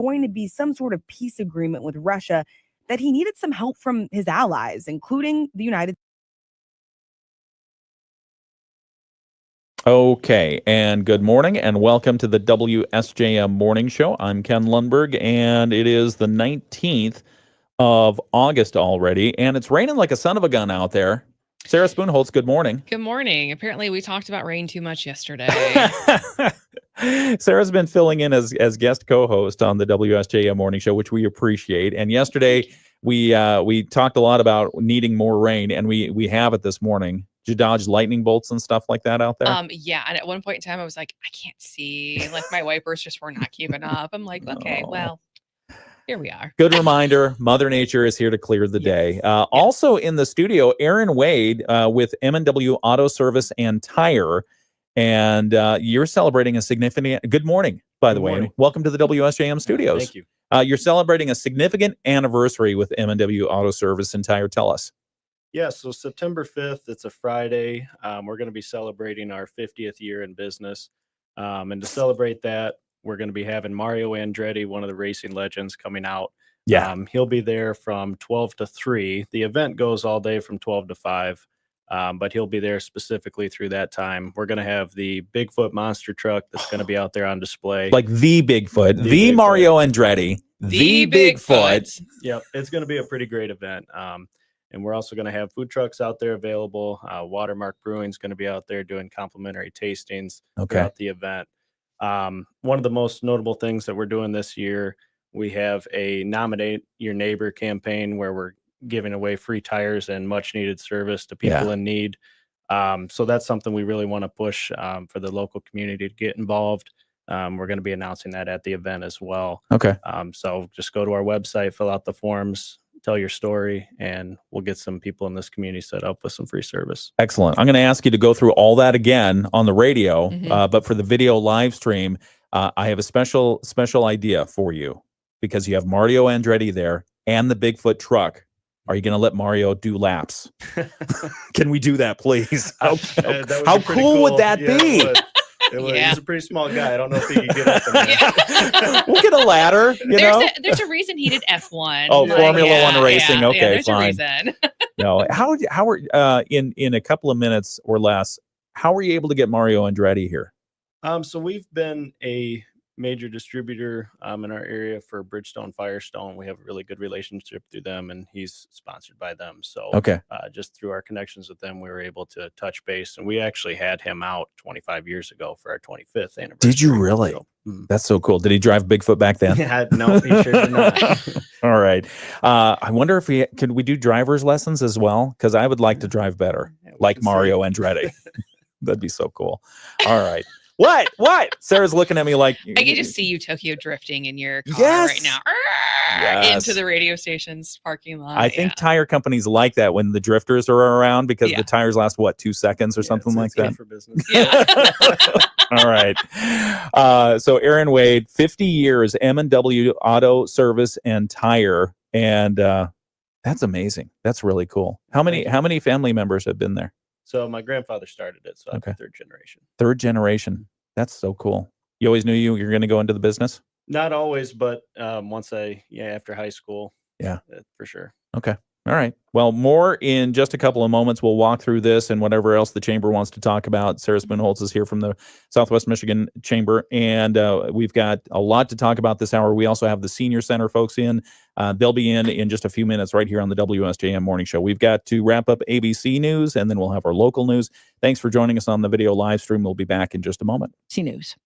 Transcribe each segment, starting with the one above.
going to be some sort of peace agreement with Russia, that he needed some help from his allies, including the United States. Okay, and good morning, and welcome to the WSJM Morning Show. I'm Ken Lundberg, and it is the 19th of August already, and it's raining like a son of a gun out there. Sarah Spoonholtz, good morning. Good morning. Apparently, we talked about rain too much yesterday. Sarah's been filling in as guest co-host on the WSJM Morning Show, which we appreciate. And yesterday, we talked a lot about needing more rain, and we have it this morning. Did you dodge lightning bolts and stuff like that out there? Yeah. And at one point in time, I was like, I can't see. Like, my wipers just were not keeping up. I'm like, okay, well, here we are. Good reminder. Mother Nature is here to clear the day. Also in the studio, Aaron Wade with M&W Auto Service and Tire. And you're celebrating a significant... Good morning, by the way. Welcome to the WSJM studios. Thank you. You're celebrating a significant anniversary with M&W Auto Service and Tire. Tell us. Yeah, so September 5th, it's a Friday. We're going to be celebrating our 50th year in business. And to celebrate that, we're going to be having Mario Andretti, one of the racing legends, coming out. Yeah. He'll be there from 12 to 3. The event goes all day from 12 to 5, but he'll be there specifically through that time. We're going to have the Bigfoot monster truck that's going to be out there on display. Like the Bigfoot, the Mario Andretti, the Bigfoot. Yep, it's going to be a pretty great event. And we're also going to have food trucks out there available. Watermark Brewing is going to be out there doing complimentary tastings throughout the event. One of the most notable things that we're doing this year, we have a Nominate Your Neighbor campaign where we're giving away free tires and much needed service to people in need. So that's something we really want to push for the local community to get involved. We're going to be announcing that at the event as well. Okay. So just go to our website, fill out the forms, tell your story, and we'll get some people in this community set up with some free service. Excellent. I'm going to ask you to go through all that again on the radio, but for the video live stream, I have a special idea for you because you have Mario Andretti there and the Bigfoot truck. Are you going to let Mario do laps? Can we do that, please? How cool would that be? He's a pretty small guy. I don't know if he can get up there. We'll get a ladder. There's a reason he did F1. Oh, Formula One racing. Okay, there's fine. a reason. No, how are in a couple of minutes or less? How were you able to get Mario Andretti here? So we've been a major distributor in our area for Bridgestone Firestone. We have a really good relationship through them, and he's sponsored by them. So just through our connections with them, we were able to touch base, and we actually had him out 25 years ago for our 25th anniversary. Did you really? So, that's so cool. Did he drive Bigfoot back then? Yeah, no, he sure did not. All right. I wonder if could we do driver's lessons as well? Because I would like to drive better, like Mario Andretti. That'd be so cool. All right. What? Sarah's looking at me like... I can just see you Tokyo drifting in your car right now. Into the radio station's parking lot. I think tire companies like that when the drifters are around because the tires last, 2 seconds or something like that? For business. All right. So Aaron Wade, 50 years, M&W Auto Service and Tire. And that's amazing. That's really cool. How many family members have been there? So my grandfather started it, so I'm third generation. Third generation. That's so cool. You always knew you were going to go into the business? Not always, but after high school. Yeah. For sure. Okay. All right. Well, more in just a couple of moments. We'll walk through this and whatever else the chamber wants to talk about. Sarah Spoonholtz is here from the Southwest Michigan Chamber, and we've got a lot to talk about this hour. We also have the Senior Center folks in. They'll be in just a few minutes right here on the WSJM Morning Show. We've got to wrap up ABC News, and then we'll have our local news. Thanks for joining us on the video live stream. We'll be back in just a moment. C News.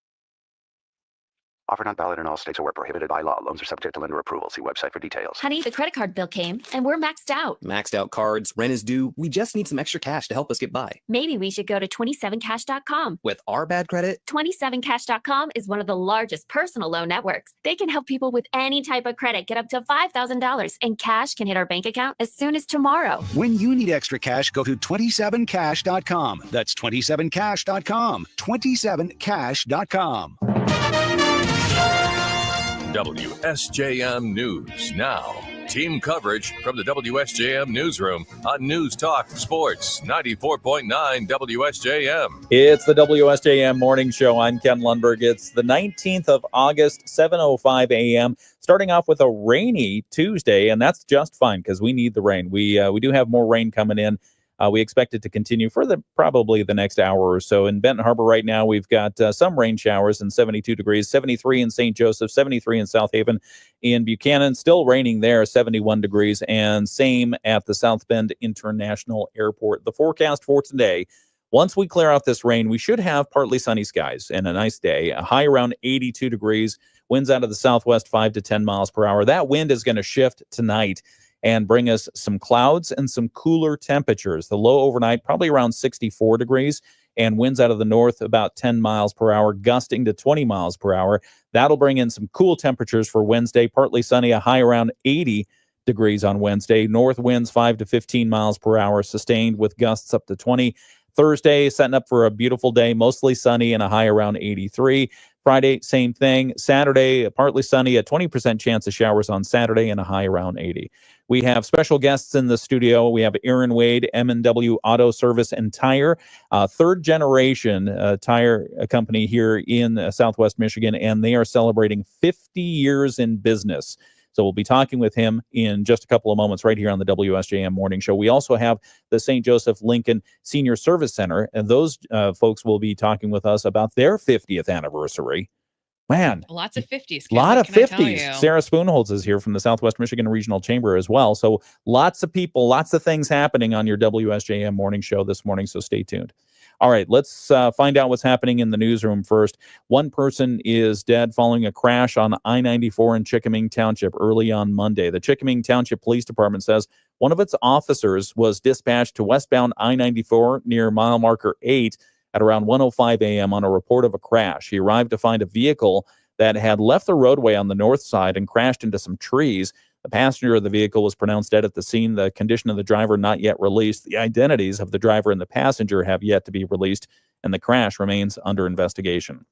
Offer not valid in all states or where prohibited by law. Loans are subject to lender approval. See website for details. Honey, the credit card bill came, and we're maxed out. Maxed out cards, rent is due. We just need some extra cash to help us get by. Maybe we should go to 27cash.com. With our bad credit? 27cash.com is one of the largest personal loan networks. They can help people with any type of credit get up to $5,000, and cash can hit our bank account as soon as tomorrow. When you need extra cash, go to 27cash.com. That's 27cash.com. 27cash.com. WSJM News now. Team coverage from the WSJM newsroom on News Talk Sports 94.9 WSJM. It's the WSJM Morning Show. I'm Ken Lundberg. It's the 19th of August, 7:05 a.m. Starting off with a rainy Tuesday, and that's just fine because we need the rain. We do have more rain coming in. We expect it to continue for probably the next hour or so. In Benton Harbor right now, we've got some rain showers and 72 degrees, 73 in St. Joseph, 73 in South Haven. In Buchanan, still raining there, 71 degrees, and same at the South Bend International Airport. The forecast for today, once we clear out this rain, we should have partly sunny skies and a nice day, a high around 82 degrees, winds out of the southwest 5 to 10 miles per hour. That wind is going to shift tonight and bring us some clouds and some cooler temperatures. The low overnight, probably around 64 degrees, and winds out of the north about 10 miles per hour, gusting to 20 miles per hour. That'll bring in some cool temperatures for Wednesday, partly sunny, a high around 80 degrees on Wednesday. North winds 5 to 15 miles per hour, sustained with gusts up to 20. Thursday, setting up for a beautiful day, mostly sunny and a high around 83. Friday, same thing. Saturday, partly sunny, a 20% chance of showers on Saturday and a high around 80. We have special guests in the studio. We have Aaron Wade, M&W Auto Service and Tire, third generation tire company here in Southwest Michigan, and they are celebrating 50 years in business. So we'll be talking with him in just a couple of moments right here on the WSJM Morning Show. We also have the St. Joseph Lincoln Senior Service Center, and those folks will be talking with us about their 50th anniversary. Man, lots of 50s. A lot of 50s. Sarah Spoonholtz is here from the Southwest Michigan Regional Chamber as well. So lots of people, lots of things happening on your WSJM Morning Show this morning, so stay tuned. All right, let's find out what's happening in the newsroom first. One person is dead following a crash on I-94 in Chickiming Township early on Monday. The Chickiming Township Police Department says one of its officers was dispatched to westbound I-94 near mile marker 8 at around 1:05 a.m. on a report of a crash. He arrived to find a vehicle that had left the roadway on the north side and crashed into some trees. The passenger of the vehicle was pronounced dead at the scene. The condition of the driver not yet released. The identities of the driver and the passenger have yet to be released, and the crash remains under investigation.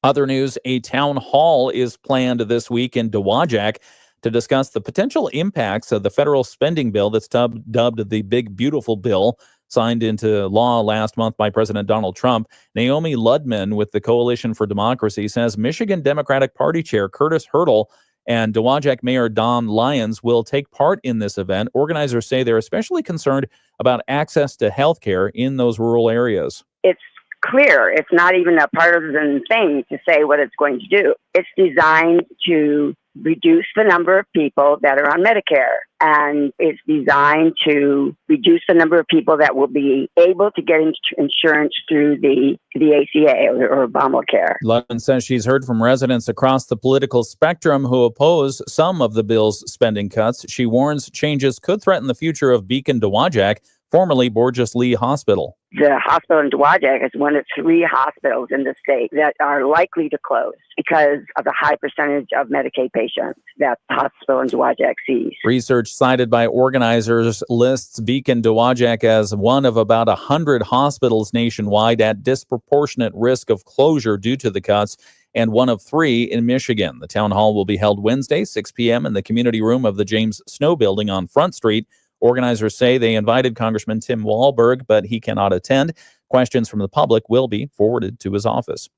Other news, a town hall is planned this week in Dowagiac to discuss the potential impacts of the federal spending bill that's dubbed the Big Beautiful Bill, signed into law last month by President Donald Trump. Naomi Ludman with the Coalition for Democracy says Michigan Democratic Party Chair Curtis Hurdle and Dowagiac Mayor Don Lyons will take part in this event. Organizers say they're especially concerned about access to health care in those rural areas. It's clear. It's not even a partisan thing to say what it's going to do. It's designed to reduce the number of people that are on Medicare, and it's designed to reduce the number of people that will be able to get insurance through the ACA or Obamacare. Ludman says she's heard from residents across the political spectrum who oppose some of the bill's spending cuts. She warns changes could threaten the future of Beacon Dowagiac, formerly Borges Lee Hospital. The hospital in Dowagiac is one of 3 hospitals in the state that are likely to close because of the high percentage of Medicaid patients that the hospital in Dowagiac sees. Research cited by organizers lists Beacon Dowagiac as one of about 100 hospitals nationwide at disproportionate risk of closure due to the cuts, and one of 3 in Michigan. The town hall will be held Wednesday, 6 p.m. in the community room of the James Snow Building on Front Street. Organizers say they invited Congressman Tim Walberg, but he cannot attend. Questions from the public will be forwarded to his office.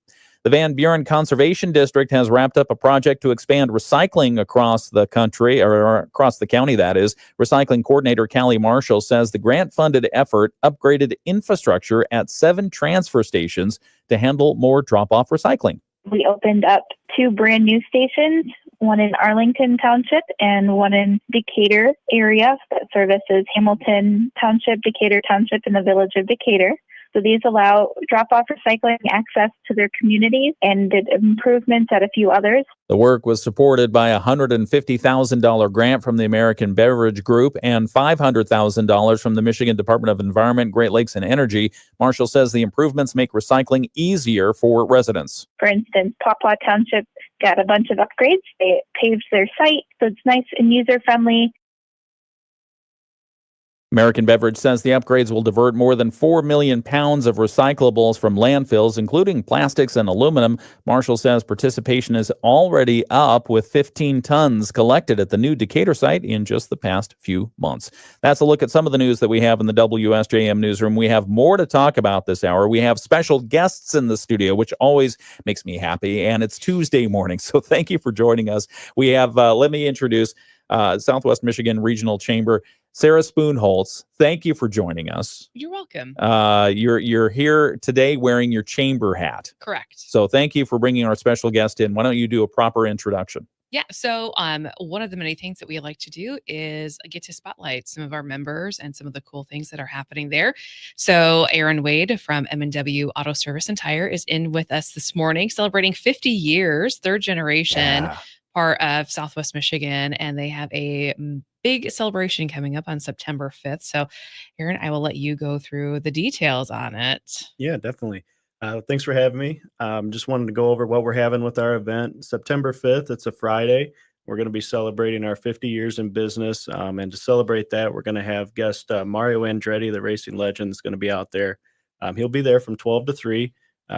The Van Buren Conservation District has wrapped up a project to expand recycling across the country, or across the county, that is. Recycling coordinator Callie Marshall says the grant-funded effort upgraded infrastructure at 7 transfer stations to handle more drop-off recycling. We opened up 2 brand new stations, one in Arlington Township and one in Decatur area that services Hamilton Township, Decatur Township, and the village of Decatur. So these allow drop-off recycling access to their communities and did improvements at a few others. The work was supported by a $150,000 grant from the American Beverage Group and $500,000 from the Michigan Department of Environment, Great Lakes, and Energy. Marshall says the improvements make recycling easier for residents. For instance, Pawpaw Township got a bunch of upgrades. They paved their site, so it's nice and user-friendly. American Beverage says the upgrades will divert more than 4 million pounds of recyclables from landfills, including plastics and aluminum. Marshall says participation is already up, with 15 tons collected at the new Decatur site in just the past few months. That's a look at some of the news that we have in the WSJM newsroom. We have more to talk about this hour. We have special guests in the studio, which always makes me happy, and it's Tuesday morning, so thank you for joining us. We have, let me introduce Southwest Michigan Regional Chamber, Sarah Spoonholtz. Thank you for joining us. You're welcome. You're here today wearing your chamber hat. Correct. So thank you for bringing our special guest in. Why don't you do a proper introduction? Yeah. So one of the many things that we like to do is get to spotlight some of our members and some of the cool things that are happening there. So Aaron Wade from M&W Auto Service and Tire is in with us this morning, celebrating 50 years, third generation. Part of Southwest Michigan, and they have a big celebration coming up on September 5th. So, Aaron, I will let you go through the details on it. Yeah, definitely. Thanks for having me. Just wanted to go over what we're having with our event. September 5th, it's a Friday. We're going to be celebrating our 50 years in business. And to celebrate that, we're going to have guest Mario Andretti, the racing legend, is going to be out there. He'll be there from 12 to 3.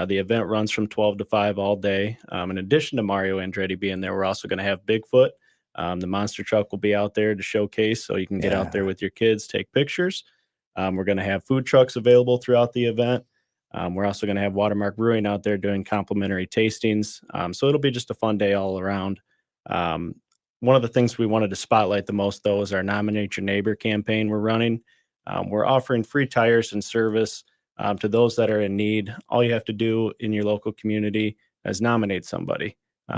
The event runs from 12 to 5 all day. In addition to Mario Andretti being there, we're also going to have Bigfoot. The monster truck will be out there to showcase, so you can get out there with your kids, take pictures. We're going to have food trucks available throughout the event. We're also going to have Watermark Brewing out there doing complimentary tastings. So it'll be just a fun day all around. One of the things we wanted to spotlight the most, though, is our Nominate Your Neighbor campaign we're running. We're offering free tires and service to those that are in need. All you have to do in your local community is nominate somebody.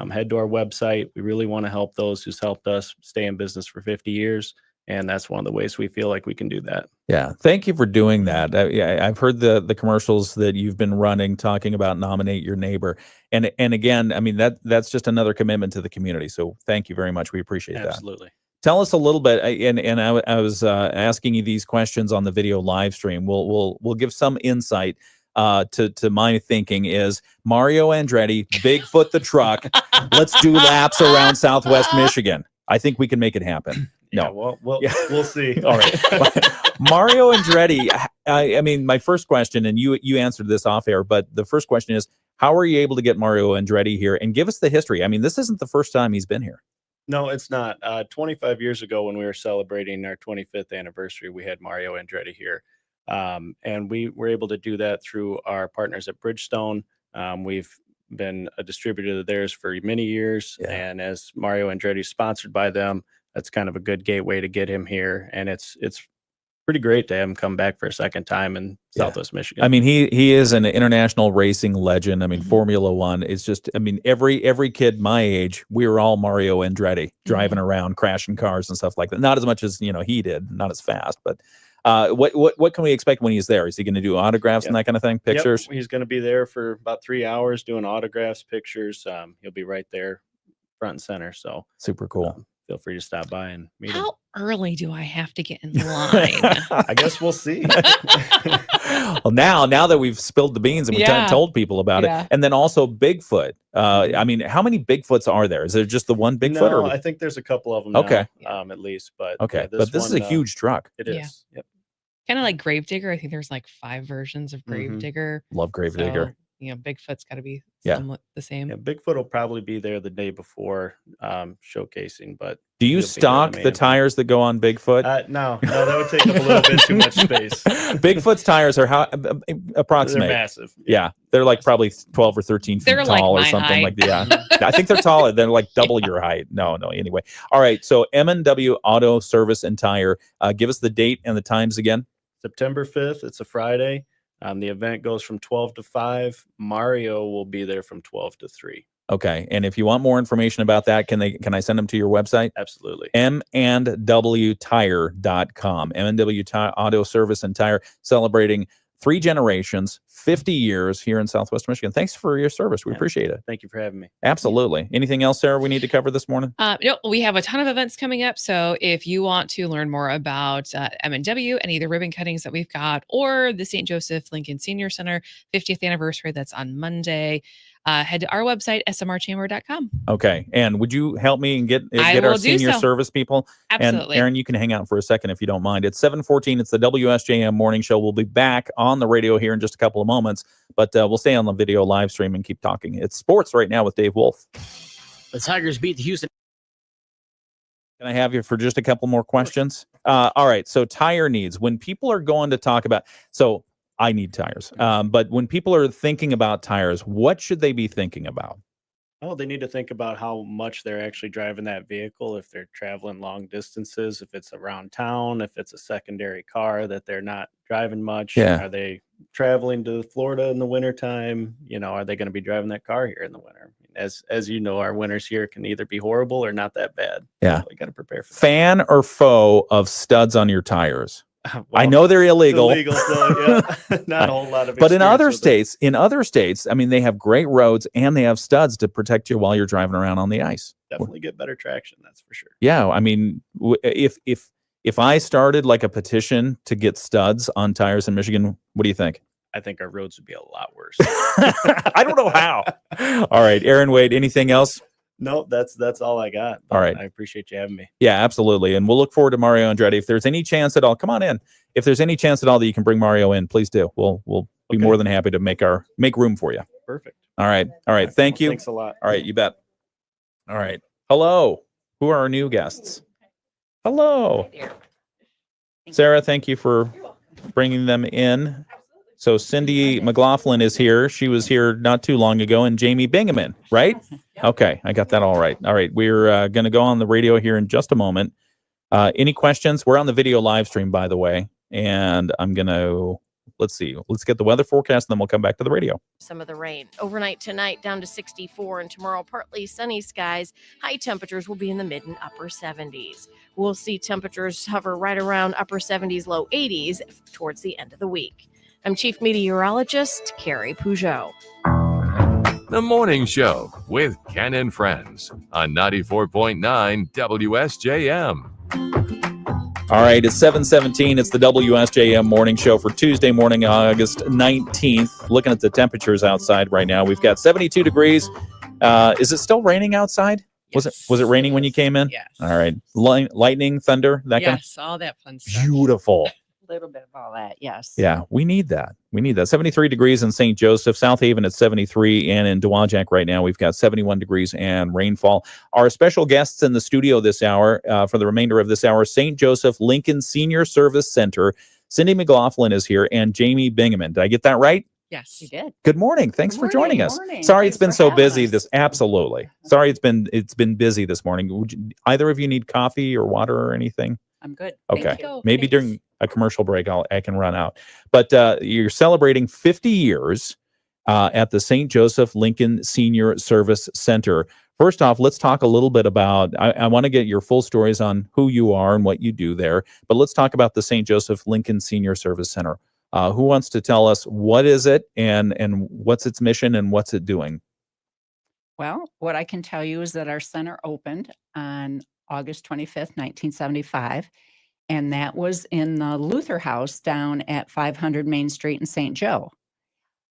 Head to our website. We really want to help those who's helped us stay in business for 50 years. And that's one of the ways we feel like we can do that. Yeah. Thank you for doing that. I've heard the commercials that you've been running talking about Nominate Your Neighbor. And again, I mean, that's just another commitment to the community. So thank you very much. We appreciate that. Absolutely. Tell us a little bit, and I was asking you these questions on the video live stream. We'll give some insight to my thinking. Is Mario Andretti, Bigfoot the truck? Let's do laps around Southwest Michigan. I think we can make it happen. No, We'll see. All right, Mario Andretti. I mean, my first question, and you answered this off air, but the first question is, how are you able to get Mario Andretti here? And give us the history. I mean, this isn't the first time he's been here. No, it's not. 25 years ago, when we were celebrating our 25th anniversary, we had Mario Andretti here. And we were able to do that through our partners at Bridgestone. We've been a distributor of theirs for many years. Yeah. And as Mario Andretti is sponsored by them, that's kind of a good gateway to get him here. And it's pretty great to have him come back for a second time in Southwest Michigan. I mean, he is an international racing legend. I mean, Formula One is just, I mean, every kid my age, we were all Mario Andretti driving around, crashing cars and stuff like that. Not as much as, he did, not as fast, but what can we expect when he's there? Is he going to do autographs and that kind of thing? Pictures? Yep. He's going to be there for about 3 hours doing autographs, pictures. He'll be right there front and center. So super cool. Feel free to stop by and meet him. How early do I have to get in line? I guess we'll see. Well, now that we've spilled the beans and we've kind of told people about it, and then also Bigfoot. I mean, how many Bigfoots are there? Is there just the one Bigfoot? No, I think there's a couple of them. Okay, now, at least. But but this is a huge truck. It is. Yep. Kind of like Gravedigger. I think there's like 5 versions of Gravedigger. Love Gravedigger. Bigfoot's got to be somewhat the same. Yeah, Bigfoot will probably be there the day before showcasing. But do you stock the tires that go on Bigfoot? No, that would take up a little bit too much space. Bigfoot's tires are how approximate? They're massive. Yeah, they're like probably 12 or 13 feet tall or something like that. Yeah, I think they're taller. They're like double your height. No. Anyway, all right. So M&W Auto Service and Tire. Give us the date and the times again. September 5th. It's a Friday. The event goes from 12 to 5. Mario will be there from 12 to 3. Okay. And if you want more information about that, can I send them to your website? Absolutely. M&WTire.com. M&W Auto Service and Tire, celebrating 3 generations, 50 years here in Southwest Michigan. Thanks for your service. We appreciate it. Thank you for having me. Absolutely. Anything else, Sarah, we need to cover this morning? We have a ton of events coming up. So if you want to learn more about M&W, any of the ribbon cuttings that we've got, or the St. Joseph Lincoln Senior Center 50th anniversary, that's on Monday. head to our website, smrchamber.com. Okay. And would you help me and get I our will do senior so. service people? Absolutely. And Aaron, you can hang out for a second if you don't mind. It's 7:14. It's the WSJM Morning Show. We'll be back on the radio here in just a couple of moments, but we'll stay on the video live stream and keep talking. It's sports right now with Dave Wolf. The Tigers beat the Houston. Can I have you for just a couple more questions? All right. So tire needs. When people are going to talk about, so I need tires, but when people are thinking about tires, what should they be thinking about? Oh, they need to think about how much they're actually driving that vehicle. If they're traveling long distances, if it's around town, if it's a secondary car that they're not driving much. Yeah. Are they traveling to Florida in the wintertime? Are they going to be driving that car here in the winter? As you know, our winters here can either be horrible or not that bad. Yeah. So you got to prepare for that. Fan or foe of studs on your tires? Well, I know they're illegal. It's illegal, so yeah, not a whole lot of. But in other experience states, I mean, they have great roads and they have studs to protect you while you're driving around on the ice. definitely get better traction. That's for sure. Yeah, I mean, if I started like a petition to get studs on tires in Michigan, what do you think? I think our roads would be a lot worse. I don't know how. All right, Aaron Wade, anything else? No, that's all I got. All right. I appreciate you having me. Yeah, absolutely. And we'll look forward to Mario Andretti. If there's any chance at all, come on in. If there's any chance at all that you can bring Mario in, please do. We'll be more than happy to make room for you. Perfect. All right. Thank you. Thanks a lot. All right, you bet. All right. Hello. Who are our new guests? Hello. Sarah, thank you for bringing them in. So Cindy McLaughlin is here. She was here not too long ago, and Jamie Bingaman, right? Okay, I got that all right. All right, we're going to go on the radio here in just a moment. Any questions? We're on the video live stream, by the way, and I'm going to, let's get the weather forecast, and then we'll come back to the radio. Some of the rain overnight tonight down to 64, and tomorrow partly sunny skies. High temperatures will be in the mid and upper 70s. We'll see temperatures hover right around upper 70s, low 80s towards the end of the week. I'm Chief Meteorologist Carrie Peugeot. The Morning Show with Ken and Friends on 94.9 WSJM. All right, it's 7:17. It's the WSJM Morning Show for Tuesday morning, August 19th. Looking at the temperatures outside right now, we've got 72 degrees. Is it still raining outside? Yes. Was it raining when you came in? Yes. All right. Lightning, thunder, that kind Yes, all that fun stuff. Beautiful. A little bit of all that, yes. Yeah, we need that. 73 degrees in St. Joseph, South Haven at 73, and in Dowagiac right now we've got 71 degrees and rainfall. Our special guests in the studio this hour, for the remainder of this hour, St. Joseph Lincoln Senior Service Center. Cindy McLaughlin is here, and Jamie Bingaman. Did I get that right? Yes, you did. Good morning. Thanks for joining us. Morning. Sorry Thanks it's been for so having busy us. absolutely. Sorry it's been busy this morning. Either of you need coffee or water or anything? I'm good. Okay. Thank you. Maybe during a commercial break, I can run out. But you're celebrating 50 years at the St. Joseph Lincoln Senior Service Center. First off, let's talk a little bit about, I want to get your full stories on who you are and what you do there. But let's talk about the St. Joseph Lincoln Senior Service Center. Who wants to tell us what is it and what's its mission and what's it doing? Well, what I can tell you is that our center opened on August 25th, 1975, and that was in the Luther House down at 500 Main Street in St. Joe.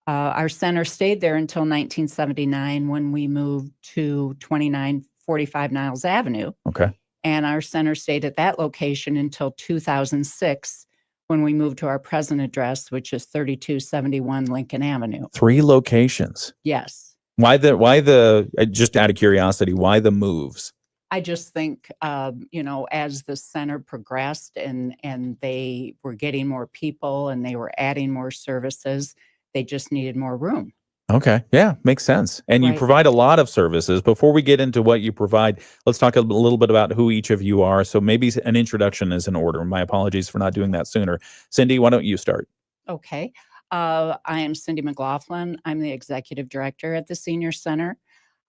Our center stayed there until 1979 when we moved to 2945 Niles Avenue. Okay. And our center stayed at that location until 2006 when we moved to our present address, which is 3271 Lincoln Avenue. 3 locations. Yes. Why the just out of curiosity, why the moves? I just think, as the center progressed and they were getting more people and they were adding more services, they just needed more room. Okay. Yeah, makes sense. And you Right. provide a lot of services. Before we get into what you provide, let's talk a little bit about who each of you are. So maybe an introduction is in order. My apologies for not doing that sooner. Cindy, why don't you start? Okay. I am Cindy McLaughlin. I'm the executive director at the Senior Center.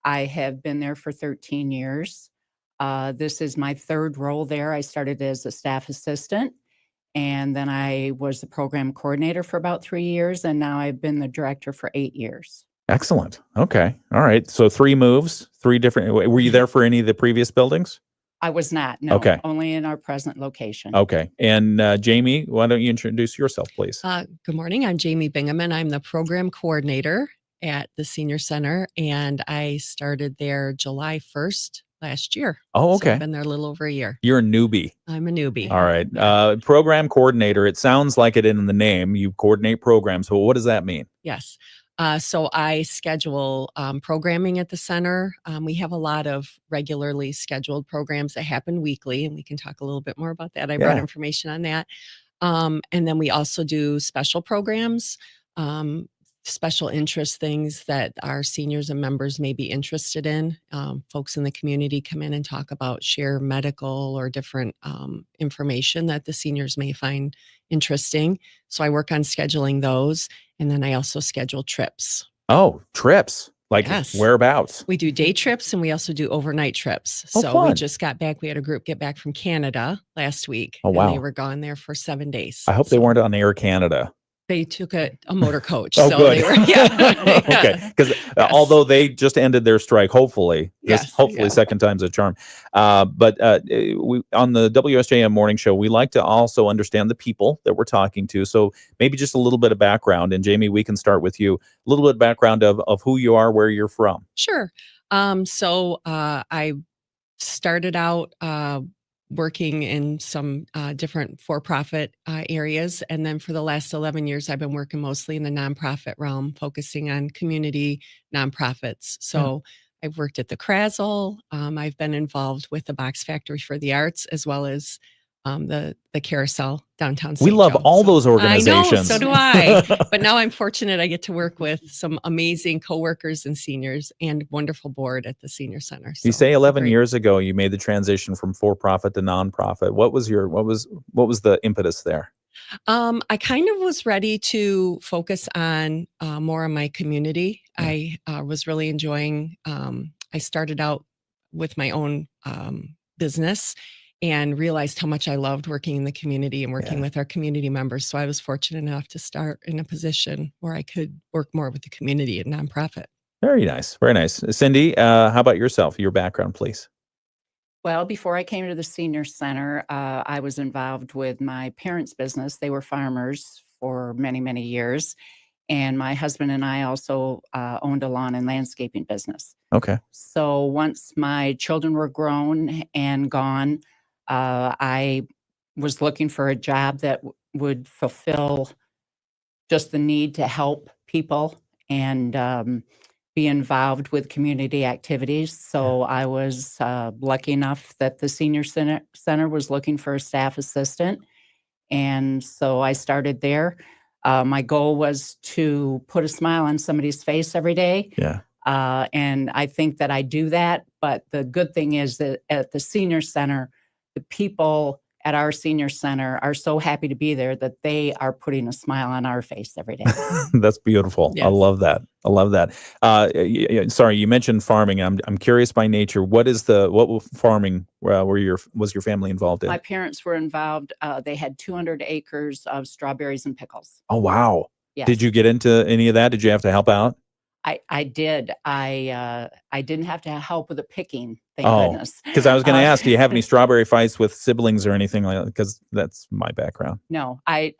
I have been there for 13 years. This is my 3rd role there. I started as a staff assistant, and then I was the program coordinator for about 3 years, and now I've been the director for 8 years. Excellent. Okay. All right. So 3 moves, 3 different. Were you there for any of the previous buildings? I was not, no, Okay. only in our present location. Okay. And Jamie, why don't you introduce yourself, please? Good morning. I'm Jamie Bingaman. I'm the program coordinator at the senior center, and I started there July 1st last year. Oh, So I've okay. been there a little over a year. You're a newbie. I'm a newbie. All right. Program coordinator. It sounds like it in the name. You coordinate programs. So what does that mean? Yes. So I schedule programming at the center. We have a lot of regularly scheduled programs that happen weekly, and we can talk a little bit more about that. I brought Yeah. information on that. And then we also do special programs, special interest things that our seniors and members may be interested in. Folks in the community come in and talk about share medical or different information that the seniors may find interesting. So I work on scheduling those. And then I also schedule trips. Oh, trips. Like Yes. whereabouts? We do day trips and we also do overnight trips. Oh, So we fun. just got back. We had a group get back from Canada last week. Oh, And wow. they were gone there for 7 days. I hope they weren't on Air Canada. They took a motor coach. Oh, so good. They were, yeah. Okay. Because although they just ended their strike, hopefully, Yes, second time's a charm. But we on the WSJM morning show, we like to also understand the people that we're talking to. So maybe just a little bit of background. And Jamie, we can start with you. A little bit of background of who you are, where you're from. Sure. So I started out working in some different for-profit areas. And then for the last 11 years, I've been working mostly in the nonprofit realm, focusing on community nonprofits. So I've worked at the Krazel. I've been involved with the Box Factory for the Arts, as well as the Carousel downtown. We St. love Joe. all those I organizations. know, so do I. But now I'm fortunate I get to work with some amazing coworkers and seniors and wonderful board at the senior center. You So say it's 11 great. years ago you made the transition from for-profit to nonprofit. What was the impetus there? I kind of was ready to focus on more on my community. I was really enjoying. I started out with my own business and realized how much I loved working in the community and working with our community members. So I was fortunate enough to start in a position where I could work more with the community and nonprofit. Very nice. Very nice. Cindy, how about yourself? Your background, please. Well, before I came to the senior center, I was involved with my parents' business. They were farmers for many, many years. And my husband and I also owned a lawn and landscaping business. Okay. So once my children were grown and gone, I was looking for a job that would fulfill just the need to help people and be involved with community activities. So I was lucky enough that the senior center was looking for a staff assistant. And so I started there. My goal was to put a smile on somebody's face every day. Yeah. And I think that I do that. But the good thing is that at the senior center, the people at our senior center are so happy to be there that they are putting a smile on our face every day. That's beautiful. I Yes. love that. I love that. Sorry, you mentioned farming. I'm curious by nature. What farming was your family involved in? My parents were involved. They had 200 acres of strawberries and pickles. Oh, wow. Yes. Did you get into any of that? Did you have to help out? I did. I didn't have to help with the picking, thank Oh, goodness. because I was going to ask, do you have any strawberry fights with siblings or anything like that? Because that's my background. No, I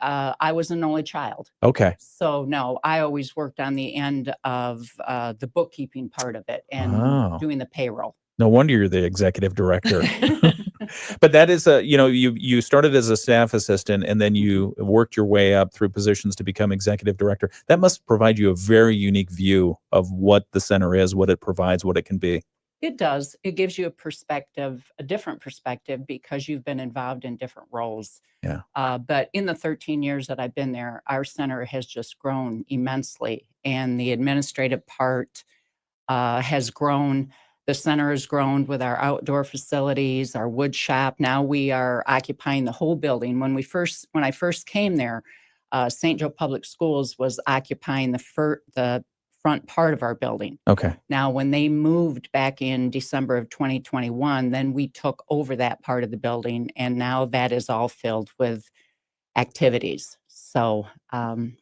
was an only child. Okay. So no, I always worked on the end of the bookkeeping part of it and Oh. doing the payroll. No wonder you're the executive director. But that is you started as a staff assistant and then you worked your way up through positions to become executive director. That must provide you a very unique view of what the center is, what it provides, what it can be. It does. It gives you a different perspective because you've been involved in different roles. Yeah. But in the 13 years that I've been there, our center has just grown immensely, and the administrative part has grown. The center has grown with our outdoor facilities, our wood shop. Now we are occupying the whole building. When I first came there, St. Joe Public Schools was occupying the front part of our building. Okay. Now, when they moved back in December of 2021, then we took over that part of the building, and now that is all filled with activities. So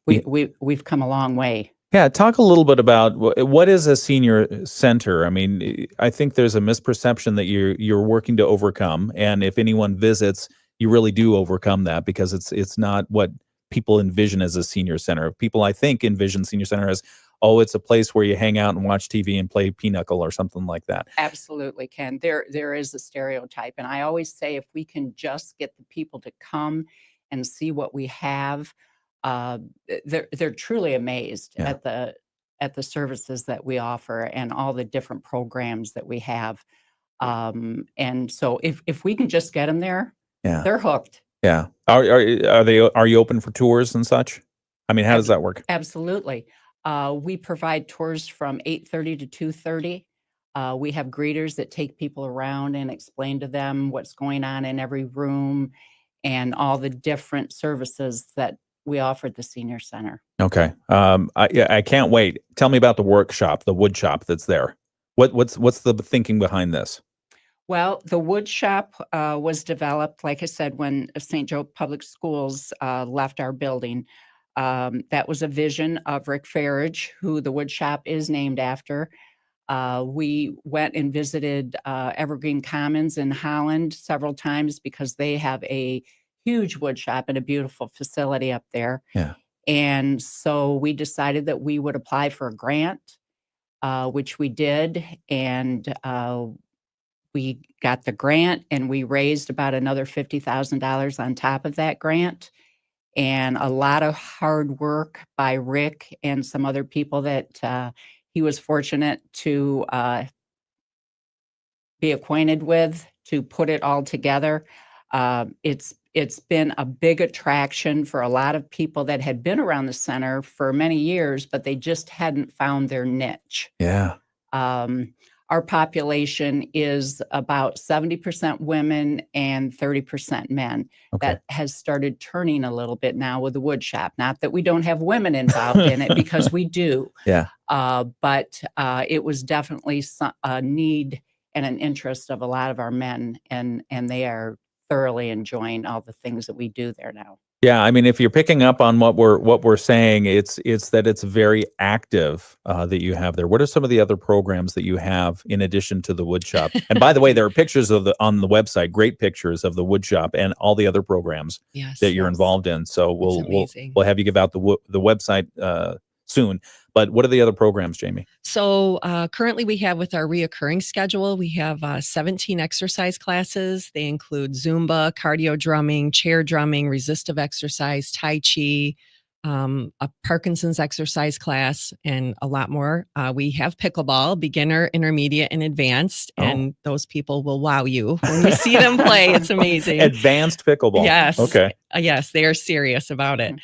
we've come a long way. Yeah, talk a little bit about what is a senior center. I mean, I think there's a misperception that you're working to overcome, and if anyone visits, you really do overcome that because it's not what people envision as a senior center. People, I think, envision senior center as oh, it's a place where you hang out and watch TV and play pinochle or something like that. Absolutely, Ken. There is a stereotype, and I always say if we can just get the people to come and see what we have, they're truly amazed Yeah. at the services that we offer and all the different programs that we have. And so if we can just get them there, Yeah. they're hooked. Yeah. Are you open for tours and such? I mean, how does that work? Absolutely. We provide tours from 8:30 to 2:30. We have greeters that take people around and explain to them what's going on in every room and all the different services that we offer at the senior center. Okay. I can't wait. Tell me about the workshop, the wood shop that's there. What's the thinking behind this? Well, the wood shop was developed, like I said, when St. Joe Public Schools left our building. That was a vision of Rick Farage, who the wood shop is named after. We went and visited Evergreen Commons in Holland several times because they have a huge wood shop and a beautiful facility up there. Yeah. And so we decided that we would apply for a grant, which we did. And we got the grant and we raised about another $50,000 on top of that grant. And a lot of hard work by Rick and some other people that he was fortunate to be acquainted with to put it all together. It's been a big attraction for a lot of people that had been around the center for many years, but they just hadn't found their niche. Yeah. Our population is about 70% women and 30% men. Okay. That has started turning a little bit now with the wood shop. Not that we don't have women involved in it, because we do. Yeah. But it was definitely a need and an interest of a lot of our men, and they are thoroughly enjoying all the things that we do there now. Yeah, I mean, if you're picking up on what we're saying, it's that it's very active that you have there. What are some of the other programs that you have in addition to the wood shop? And by the way, there are pictures of on the website, great pictures of the wood shop and all the other programs that you're involved in. So we'll have you give out the website soon. But what are the other programs, Jamie? So currently we have with our reoccurring schedule, we have 17 exercise classes. They include Zumba, cardio drumming, chair drumming, resistive exercise, Tai Chi, a Parkinson's exercise class, and a lot more. We have pickleball, beginner, intermediate, and advanced. And those people will wow you when you see them play. It's amazing. Advanced pickleball. Yes. Okay. Yes, they are serious about it.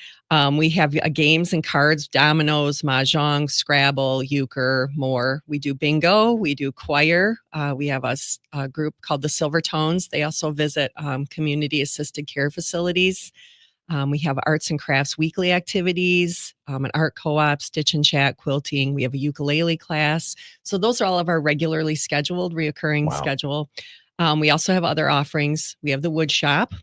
We have games and cards, dominoes, mahjong, Scrabble, euchre, more. We do bingo. We do choir. We have a group called the Silver Tones. They also visit community assisted care facilities. We have arts and crafts weekly activities, an art co-op, stitch and chat, quilting. We have a ukulele class. So those are all of our regularly scheduled, reoccurring schedule. We also have other offerings. We have the wood shop.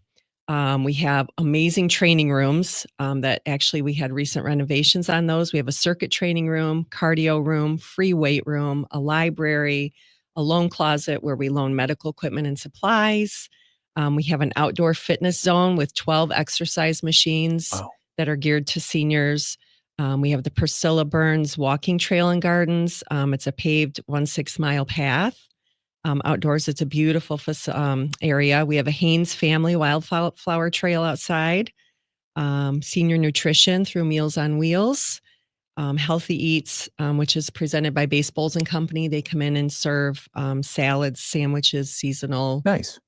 We have amazing training rooms that actually we had recent renovations on those. We have a circuit training room, cardio room, free weight room, a library, a loan closet where we loan medical equipment and supplies. We have an outdoor fitness zone with 12 exercise machines that are geared to seniors. We have the Priscilla Burns Walking Trail and Gardens. It's a paved 1.6 mile path. Outdoors, it's a beautiful area. We have a Haynes Family Wildflower Trail outside. Senior nutrition through Meals on Wheels. Healthy Eats, which is presented by Baseballs and Company. They come in and serve salads, sandwiches, seasonal. Nice.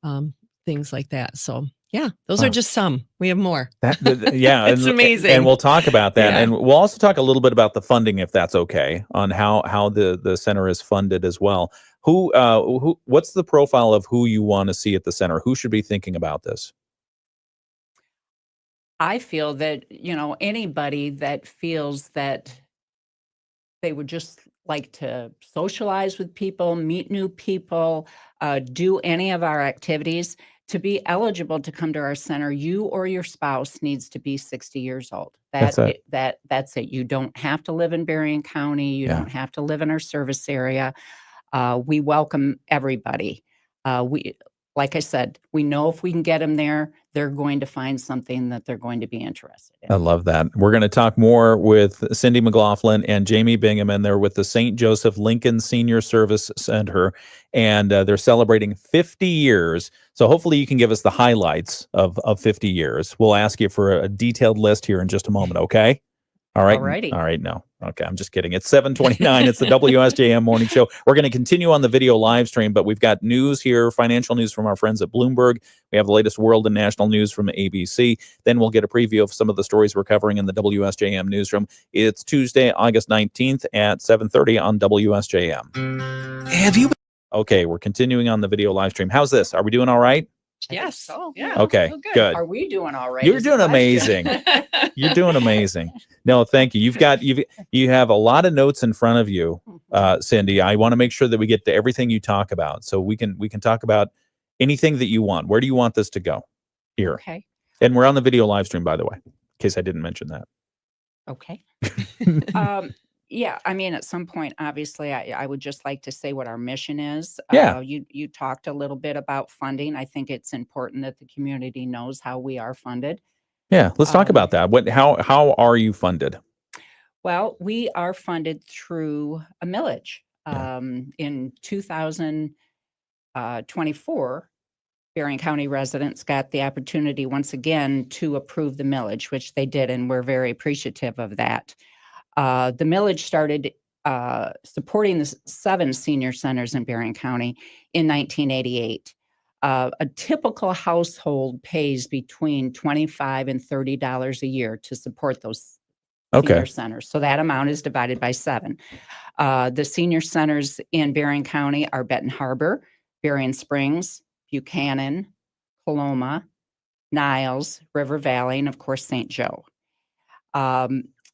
Things like that. So yeah, those are just some. We have more. Yeah, it's amazing. And we'll talk about that. Yeah. And we'll also talk a little bit about the funding, if that's okay, on how the center is funded as well. What's the profile of who you want to see at the center? Who should be thinking about this? I feel that, anybody that feels that they would just like to socialize with people, meet new people, do any of our activities. To be eligible to come to our center, you or your spouse needs to be 60 years old. That's it. You don't have to live in Berrien County. You don't have to live in our service area. We welcome everybody. like I said, we know if we can get them there, they're going to find something that they're going to be interested in. I love that. We're going to talk more with Cindy McLaughlin and Jamie Bingham, and they're with the St. Joseph Lincoln Senior Service Center, and they're celebrating 50 years. So hopefully you can give us the highlights of 50 years. We'll ask you for a detailed list here in just a moment, okay? All right. Alrighty. All right. No. Okay. I'm just kidding. It's 7:29. It's the WSJM Morning Show. We're going to continue on the video live stream, but we've got news here, financial news from our friends at Bloomberg. We have the latest world and national news from ABC. Then we'll get a preview of some of the stories we're covering in the WSJM newsroom. It's Tuesday, August 19th at 7:30 on WSJM. Have you? Okay. We're continuing on the video live stream. How's this? Are we doing all right? Yes. So, Okay. Good. Are we doing all right? You're is the doing question. amazing. You're doing amazing. No, thank you. You have a lot of notes in front of you, Cindy. I want to make sure that we get to everything you talk about, so we can talk about anything that you want. Where do you want this to go? Here. Okay. And we're on the video live stream, by the way, in case I didn't mention that. Okay. Yeah, I mean, at some point, obviously, I would just like to say what our mission is. Yeah. You talked a little bit about funding. I think it's important that the community knows how we are funded. Yeah, let's talk about that. How are you funded? Well, we are funded through a millage. In 2024, Berrien County residents got the opportunity once again to approve the millage, which they did, and we're very appreciative of that. The millage started supporting the 7 senior centers in Berrien County in 1988. A typical household pays between $25 and $30 a year to support those senior centers. So that amount is divided by 7. The senior centers in Berrien County are Benton Harbor, Berrien Springs, Buchanan, Coloma, Niles, River Valley, and of course, St. Joe.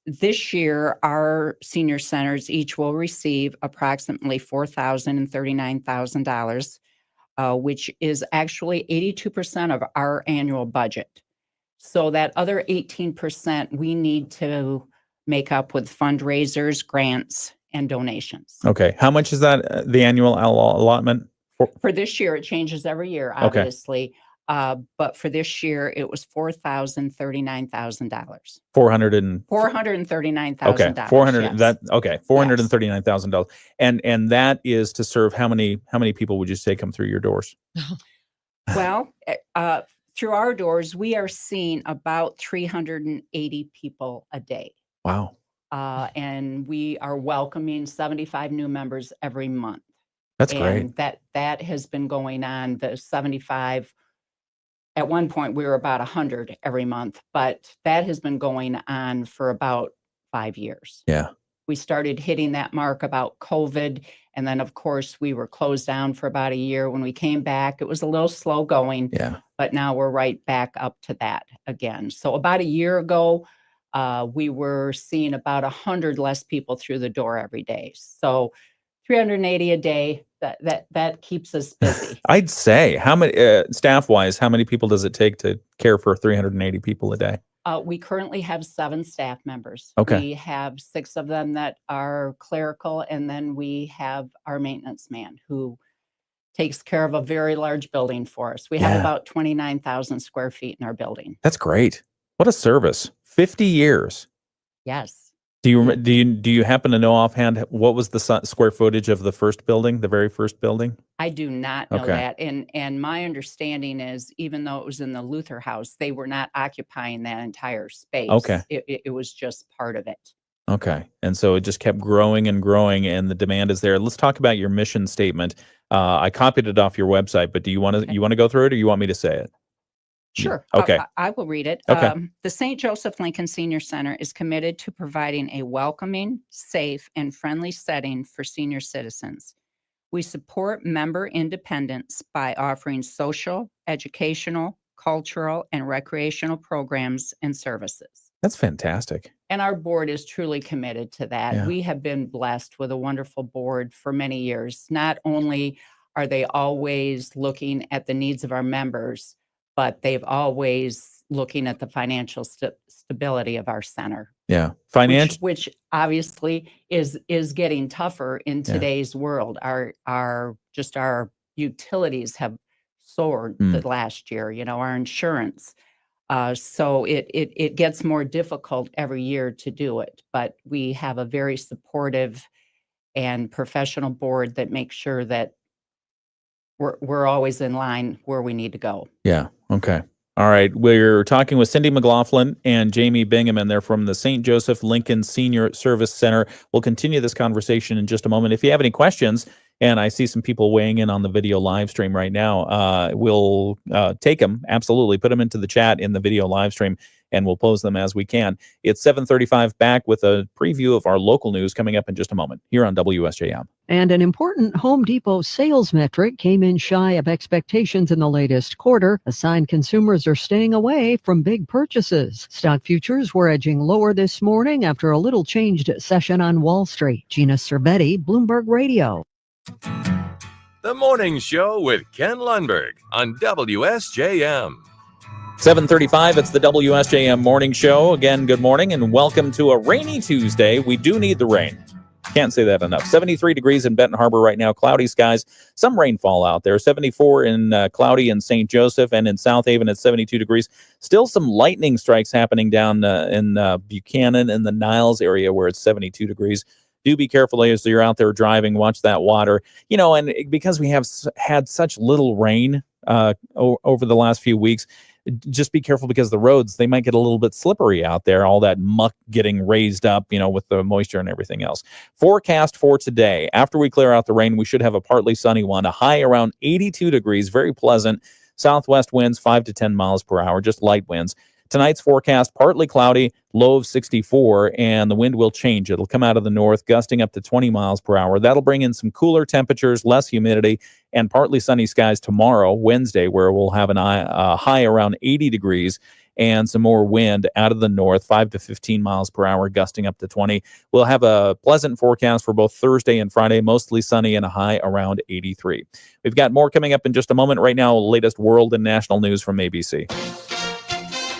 This year, our senior centers each will receive approximately $4,000 and $39,000, which is actually 82% of our annual budget. So that other 18% we need to make up with fundraisers, grants, and donations. Okay. How much is that, the annual allotment? For this year, it changes every year, Okay. obviously. But for this year, it was $439,000. $439,000. $439,000. Okay, 400. yes. That okay, $439,000, and that is to serve how many people would you say come through your doors? Well, through our doors, we are seeing about 380 people a day. Wow, And we are welcoming 75 new members every month. that's great. And that has been going on. The 75. At one point, we were about 100 every month, but that has been going on for about 5 years. Yeah, We started hitting that mark about COVID. And then, of course, we were closed down for about a year. When we came back, it was a little slow going, yeah. but now we're right back up to that again. So about a year ago, we were seeing about 100 less people through the door every day. So 380 a day, that keeps us busy. I'd say how many staff-wise, how many people does it take to care for 380 people a day? We currently have 7 staff members. Okay. We have 6 of them that are clerical, and then we have our maintenance man who takes care of a very large building for us. We have Yeah. about 29,000 square feet in our building. That's great. What a service. 50 years. Yes. Do you happen to know offhand what was the square footage of the first building, the very first building? I do not know Okay. that. And my understanding is, even though it was in the Luther House, they were not occupying that entire space. Okay. It was just part of it. Okay. And so it just kept growing and growing, and the demand is there. Let's talk about your mission statement. I copied it off your website, but do you want to go through it, or you want me to say it? Sure. Okay. I will read it. Okay. The St. Joseph Lincoln Senior Center is committed to providing a welcoming, safe, and friendly setting for senior citizens. We support member independence by offering social, educational, cultural, and recreational programs and services. That's fantastic. And our board is truly committed to that. Yeah. We have been blessed with a wonderful board for many years. Not only are they always looking at the needs of our members, but they've always looking at the financial stability of our center. Yeah. Financial. Which obviously is getting tougher in today's world. Our utilities have soared the last year, our insurance. So it gets more difficult every year to do it, but we have a very supportive and professional board that makes sure that we're always in line where we need to go. Yeah. Okay. All right. We're talking with Cindy McLaughlin and Jamie Bingaman. They're from the St. Joseph Lincoln Senior Service Center. We'll continue this conversation in just a moment. If you have any questions, and I see some people weighing in on the video live stream right now, we'll take them. Absolutely. Put them into the chat in the video live stream, and we'll pose them as we can. It's 7:35, back with a preview of our local news coming up in just a moment here on WSJM. And an important Home Depot sales metric came in shy of expectations in the latest quarter, a sign consumers are staying away from big purchases. Stock futures were edging lower this morning after a little changed session on Wall Street. Gina Cervetti, Bloomberg Radio. The Morning Show with Ken Lundberg on WSJM. 7:35, it's the WSJM Morning Show. Again, good morning and welcome to a rainy Tuesday. We do need the rain. Can't say that enough. 73 degrees in Benton Harbor right now, cloudy skies, some rainfall out there. 74 in cloudy in St. Joseph, and in South Haven at 72 degrees. Still some lightning strikes happening down in Buchanan and the Niles area where it's 72 degrees. Do be careful as you're out there driving. Watch that water. And because we have had such little rain over the last few weeks, just be careful because the roads, they might get a little bit slippery out there, all that muck getting raised up, with the moisture and everything else. Forecast for today, after we clear out the rain, we should have a partly sunny one, a high around 82 degrees, very pleasant. Southwest winds 5 to 10 miles per hour, just light winds. Tonight's forecast, partly cloudy, low of 64, and the wind will change. It'll come out of the north, gusting up to 20 miles per hour. That'll bring in some cooler temperatures, less humidity, and partly sunny skies tomorrow, Wednesday, where we'll have a high around 80 degrees and some more wind out of the north, 5 to 15 miles per hour, gusting up to 20. We'll have a pleasant forecast for both Thursday and Friday, mostly sunny and a high around 83. We've got more coming up in just a moment. Right now, latest world and national news from ABC.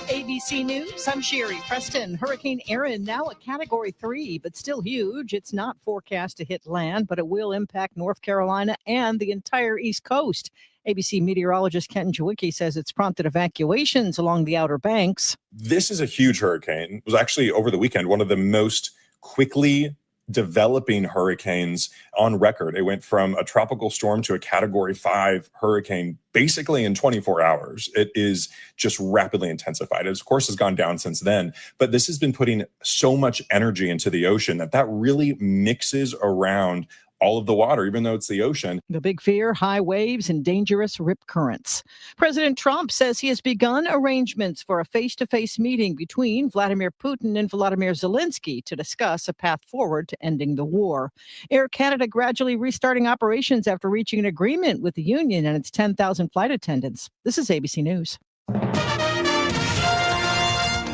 ABC News, I'm Sherry Preston. Hurricane Erin now a Category 3, but still huge. It's not forecast to hit land, but it will impact North Carolina and the entire East Coast. ABC meteorologist Kenton Jawicki says it's prompted evacuations along the Outer Banks. This is a huge hurricane. It was actually over the weekend one of the most quickly developing hurricanes on record. It went from a tropical storm to a Category 5 hurricane basically in 24 hours. It is just rapidly intensified. It, of course, has gone down since then, but this has been putting so much energy into the ocean that really mixes around all of the water, even though it's the ocean. The big fear, high waves and dangerous rip currents. President Trump says he has begun arrangements for a face-to-face meeting between Vladimir Putin and Volodymyr Zelensky to discuss a path forward to ending the war. Air Canada gradually restarting operations after reaching an agreement with the union and its 10,000 flight attendants. This is ABC News.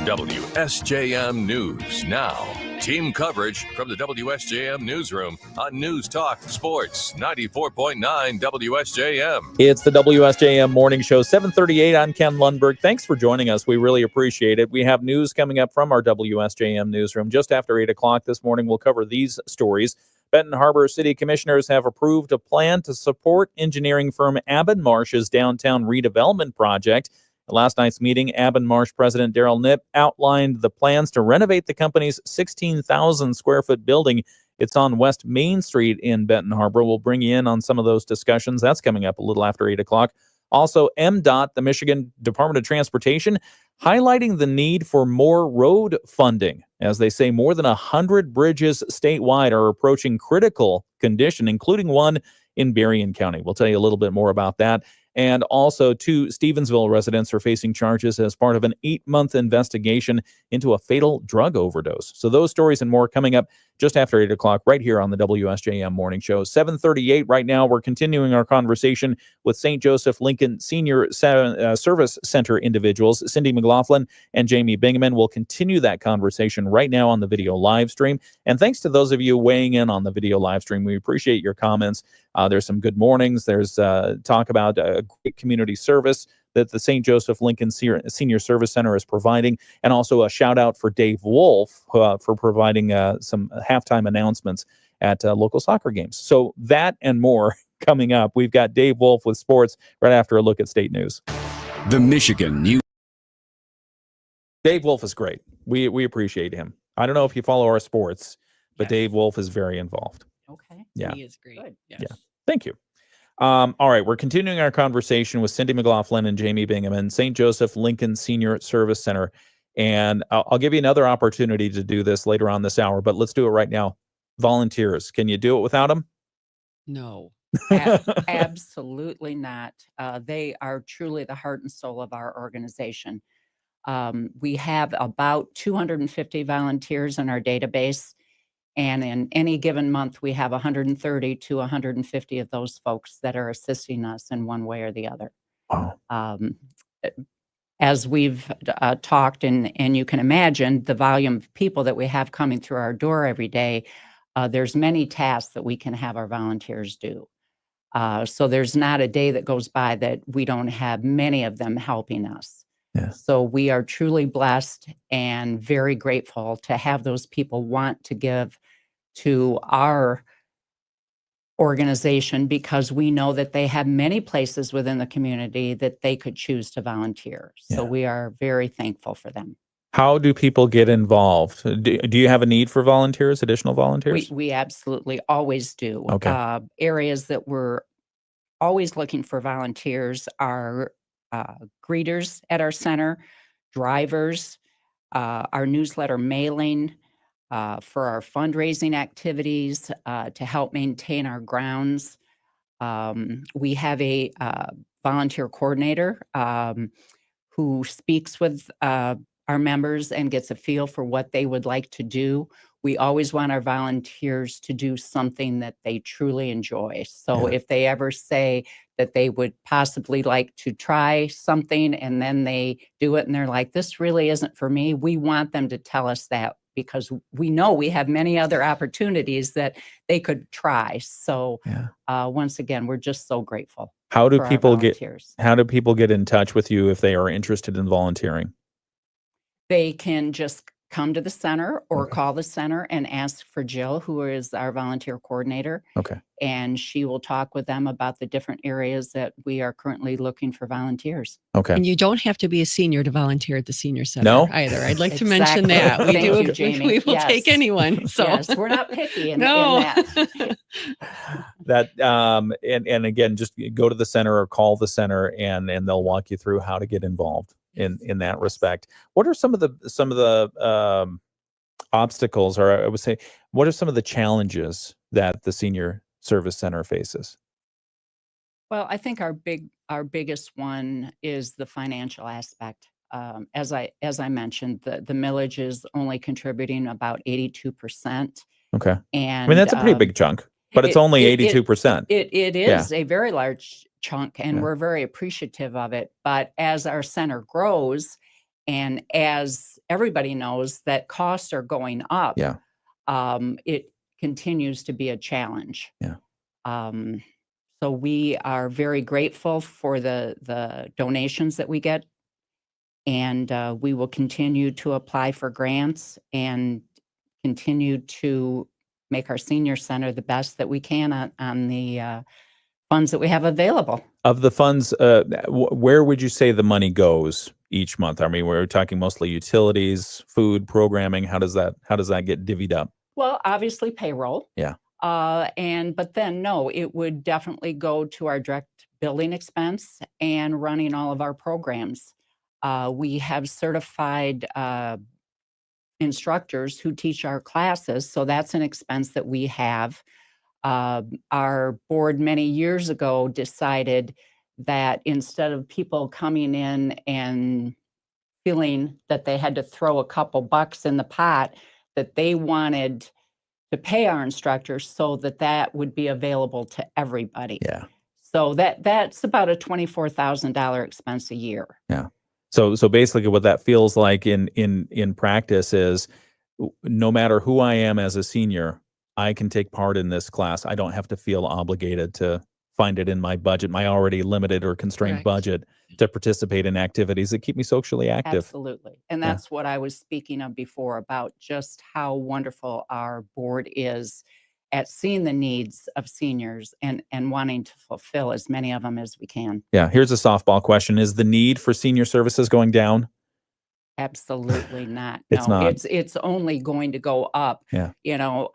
WSJM News Now. Team coverage from the WSJM Newsroom on News Talk Sports 94.9 WSJM. It's the WSJM Morning Show, 7:38. I'm Ken Lundberg. Thanks for joining us. We really appreciate it. We have news coming up from our WSJM Newsroom just after 8 o'clock this morning. We'll cover these stories. Benton Harbor City Commissioners have approved a plan to support engineering firm Abin-Marsh's downtown redevelopment project. At last night's meeting, Abin-Marsh President Daryl Knipp outlined the plans to renovate the company's 16,000 square foot building. It's on West Main Street in Benton Harbor. We'll bring you in on some of those discussions. That's coming up a little after 8 o'clock. Also, MDOT, the Michigan Department of Transportation, highlighting the need for more road funding. As they say, more than 100 bridges statewide are approaching critical condition, including one in Berrien County. We'll tell you a little bit more about that. And also, 2 Stevensville residents are facing charges as part of an 8-month investigation into a fatal drug overdose. So those stories and more coming up just after 8 o'clock right here on the WSJM Morning Show. 7:38 right now. We're continuing our conversation with St. Joseph Lincoln Senior Service Center individuals, Cindy McLaughlin and Jamie Bingaman. We'll continue that conversation right now on the video live stream. And thanks to those of you weighing in on the video live stream. We appreciate your comments. There's some good mornings. There's talk about great community service that the St. Joseph Lincoln Senior Service Center is providing, and also a shout out for Dave Wolf for providing some halftime announcements at local soccer games. So that and more coming up. We've got Dave Wolf with sports right after a look at state news. The Michigan News. Dave Wolf is great. We appreciate him. I don't know if you follow our sports, but Yes. Dave Wolf is very involved. Okay. Yeah. He is great. Good. Yes. Yeah. Thank you. All right. We're continuing our conversation with Cindy McLaughlin and Jamie Bingham in St. Joseph Lincoln Senior Service Center. And I'll give you another opportunity to do this later on this hour, but let's do it right now. Volunteers. Can you do it without them? No. Absolutely not. They are truly the heart and soul of our organization. We have about 250 volunteers in our database, and in any given month, we have 130 to 150 of those folks that are assisting us in one way or the other. Wow. As we've talked, and you can imagine the volume of people that we have coming through our door every day, there's many tasks that we can have our volunteers do. So there's not a day that goes by that we don't have many of them helping us. Yeah. So we are truly blessed and very grateful to have those people want to give to our organization, because we know that they have many places within the community that they could choose to volunteer. So we are very thankful for them. How do people get involved? Do you have a need for volunteers, additional volunteers? We absolutely always do. Okay. Areas that we're always looking for volunteers are greeters at our center, drivers, our newsletter mailing, for our fundraising activities, to help maintain our grounds. We have a volunteer coordinator who speaks with our members and gets a feel for what they would like to do. We always want our volunteers to do something that they truly enjoy. So if they ever say that they would possibly like to try something and then they do it and they're like, this really isn't for me, we want them to tell us that, because we know we have many other opportunities that they could try. So once again, we're just so grateful. How do for our people volunteers. how do people get in touch with you if they are interested in volunteering? They can just come to the center or call the center and ask for Jill, who is our volunteer coordinator. Okay. And she will talk with them about the different areas that we are currently looking for volunteers. Okay. And you don't have to be a senior to volunteer at the senior center No? either. I'd like to mention that. Exactly. We Thank do. you, Jamie. We will Yes. take anyone. So Yes, we're not picky in No. that. That and again, just go to the center or call the center, and they'll walk you through how to get involved in that respect. What are some of the obstacles, or I would say, what are some of the challenges that the senior service center faces? Well, I think our biggest one is the financial aspect. As I mentioned, the millage is only contributing about 82%. Okay. And I mean, that's a pretty big chunk, but it's only 82%. It is a very large chunk, and Yeah. we're very appreciative of it. But as our center grows, and as everybody knows that costs are going up, it continues to be a challenge. Yeah. So we are very grateful for the donations that we get, and we will continue to apply for grants and continue to make our senior center the best that we can on the funds that we have available. Of the funds, where would you say the money goes each month? I mean, we're talking mostly utilities, food, programming. How does that get divvied up? Well, obviously payroll. Yeah. But then no, it would definitely go to our direct building expense and running all of our programs. We have certified instructors who teach our classes, so that's an expense that we have. Our board many years ago decided that instead of people coming in and feeling that they had to throw a couple bucks in the pot, that they wanted to pay our instructors so that would be available to everybody. Yeah. So that's about a $24,000 expense a year. Yeah. So basically what that feels like in practice is, no matter who I am as a senior, I can take part in this class. I don't have to feel obligated to find it in my budget, my already limited or constrained Correct. budget, to participate in activities that keep me socially active. Absolutely. And Yeah. that's what I was speaking of before, about just how wonderful our board is at seeing the needs of seniors and wanting to fulfill as many of them as we can. Yeah. Here's a softball question. Is the need for senior services going down? Absolutely not. It's No, not. it's only going to go up. Yeah. You know,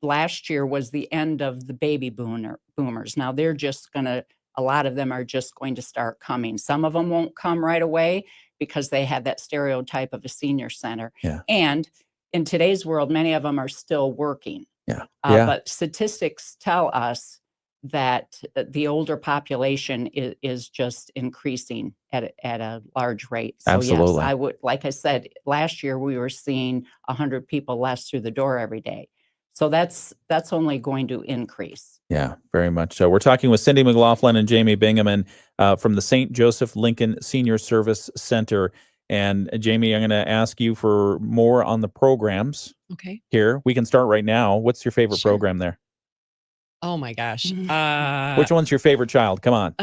last year was the end of the baby boomers. Now they're just gonna, a lot of them are just going to start coming. Some of them won't come right away because they have that stereotype of a senior center. Yeah. And in today's world, many of them are still working. Yeah. But statistics tell us that the older population is just increasing at a large rate. So Absolutely. yes, I would, like I said, last year we were seeing 100 people less through the door every day. So that's only going to increase. Yeah, very much so. We're talking with Cindy McLaughlin and Jamie Bingaman from the St. Joseph Lincoln Senior Service Center. And Jamie, I'm going to ask you for more on the programs. Okay. Here, we can start right now. What's your favorite Sure. program there? Oh my gosh. Which one's your favorite child? Come on.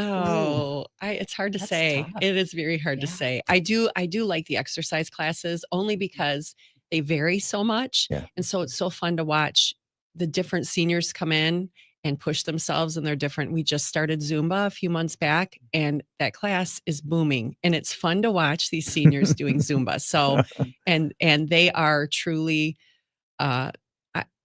It's hard to That's say. tough. It is very hard to say. I do like the exercise classes only because they vary so much. Yeah. And so it's so fun to watch the different seniors come in and push themselves, and they're different. We just started Zumba a few months back, and that class is booming, and it's fun to watch these seniors doing Zumba. So, and they are truly, I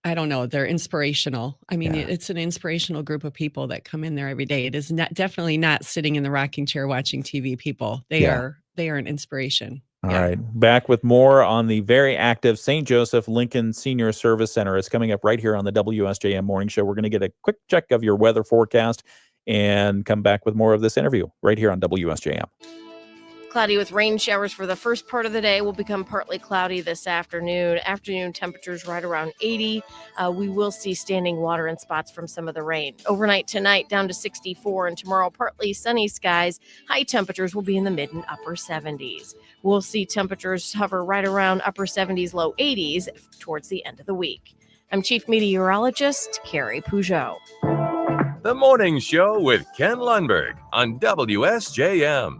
don't know, they're inspirational. I mean, Yeah. it's an inspirational group of people that come in there every day. It is definitely not sitting in the rocking chair watching TV people. They are an inspiration. All right. Back with more on the very active St. Joseph Lincoln Senior Service Center. It's coming up right here on the WSJM Morning Show. We're going to get a quick check of your weather forecast and come back with more of this interview right here on WSJM. Cloudy with rain showers for the first part of the day. Will become partly cloudy this afternoon. Afternoon temperatures right around 80. We will see standing water in spots from some of the rain. Overnight tonight down to 64, and tomorrow partly sunny skies. High temperatures will be in the mid and upper 70s. We'll see temperatures hover right around upper 70s, low 80s towards the end of the week. I'm Chief Meteorologist Carrie Peugeot. The Morning Show with Ken Lundberg on WSJM.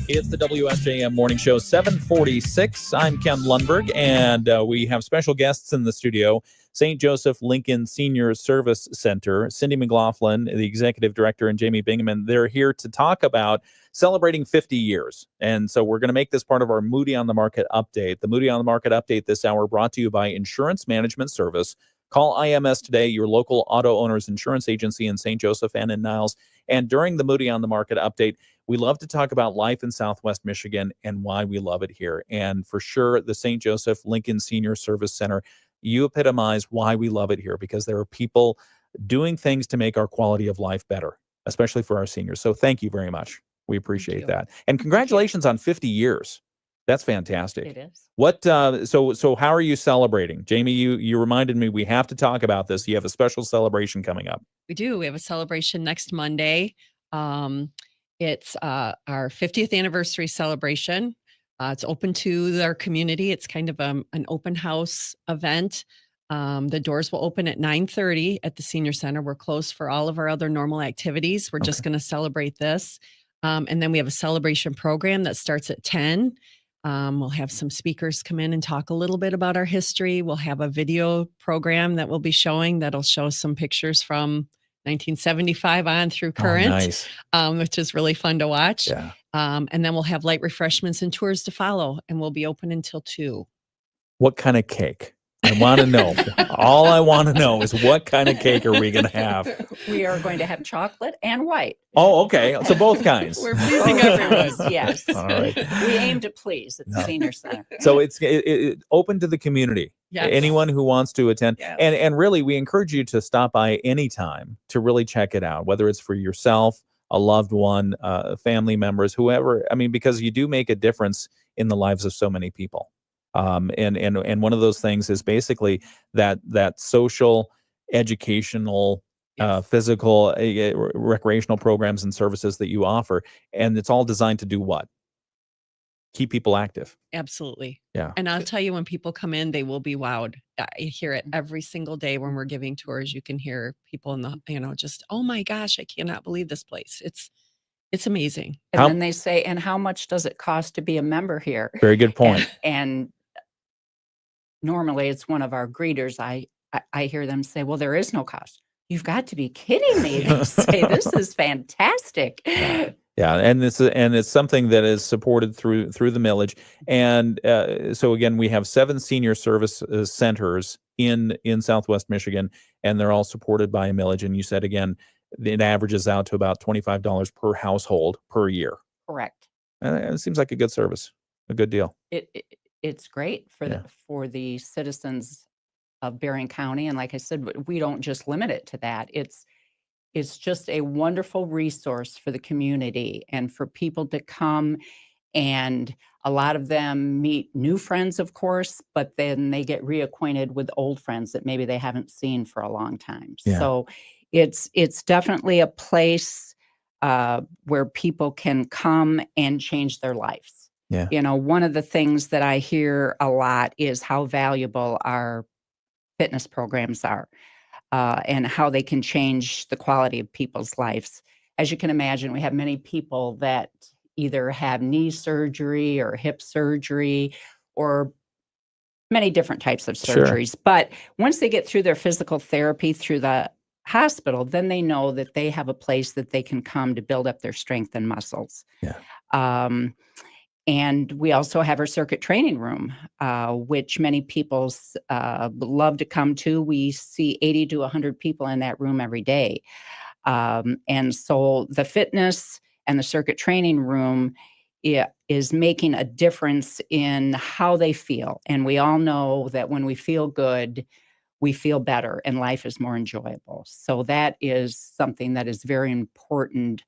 It's the WSJM Morning Show, 746. I'm Ken Lundberg, and we have special guests in the studio. St. Joseph Lincoln Senior Service Center, Cindy McLaughlin, the executive director, and Jamie Bingaman. They're here to talk about celebrating 50 years. And so we're going to make this part of our Moody on the Market update. The Moody on the Market update this hour brought to you by Insurance Management Service. Call IMS today, your local auto owner's insurance agency in St. Joseph and in Niles. And during the Moody on the Market update, we love to talk about life in Southwest Michigan and why we love it here. And for sure, the St. Joseph Lincoln Senior Service Center, you epitomize why we love it here, because there are people doing things to make our quality of life better, especially for our seniors. So thank you very much. We appreciate that. And congratulations on 50 years. That's fantastic. It is. What so how are you celebrating? Jamie, you reminded me we have to talk about this. You have a special celebration coming up. We do. We have a celebration next Monday. It's our 50th anniversary celebration. It's open to our community. It's kind of an open house event. The doors will open at 9:30 at the Senior Center. We're closed for all of our other normal activities. We're just going to celebrate this. And then we have a celebration program that starts at 10. We'll have some speakers come in and talk a little bit about our history. We'll have a video program that we'll be showing that'll show some pictures from 1975 on through current, nice. Which is really fun to watch. Yeah. And then we'll have light refreshments and tours to follow, and we'll be open until 2. What kind of cake? I want to know. All I want to know is what kind of cake are we going to have? We are going to have chocolate and white. Oh, okay. So both kinds. We're pleasing everyone. Yes. All right. We aim to please at the Senior Center. So it's open to the community. Yes. Anyone who wants to attend. Yes. And really, we encourage you to stop by anytime to really check it out, whether it's for yourself, a loved one, family members, whoever. I mean, because you do make a difference in the lives of so many people. And one of those things is basically that social, educational, physical, recreational programs and services that you offer. And it's all designed to do what? Keep people active. Absolutely. Yeah. And I'll tell you, when people come in, they will be wowed. I hear it every single day when we're giving tours. You can hear people in the, just, oh my gosh, I cannot believe this place. It's amazing. And then they say, and how much does it cost to be a member here? Very good point. And normally it's one of our greeters, I hear them say, well, there is no cost. You've got to be kidding me. They say, this is fantastic. Yeah, and it's something that is supported through the millage, and so again, we have 7 senior service centers in Southwest Michigan, and they're all supported by a millage. And you said again, it averages out to about $25 per household per year. Correct. It seems like a good service, a good deal. It's great for the citizens of Berrien County, and like I said, we don't just limit it to that. It's just a wonderful resource for the community and for people to come, and a lot of them meet new friends, of course, but then they get reacquainted with old friends that maybe they haven't seen for a long time. Yeah. So it's definitely a place where people can come and change their lives. Yeah. You know, one of the things that I hear a lot is how valuable our fitness programs are. And how they can change the quality of people's lives. As you can imagine, we have many people that either have knee surgery or hip surgery or many different types of Sure. surgeries. But once they get through their physical therapy through the hospital, then they know that they have a place that they can come to build up their strength and muscles. Yeah. And we also have our circuit training room, which many people love to come to. We see 80 to 100 people in that room every day. And so the fitness and the circuit training room is making a difference in how they feel. And we all know that when we feel good, we feel better and life is more enjoyable. So that is something that is very important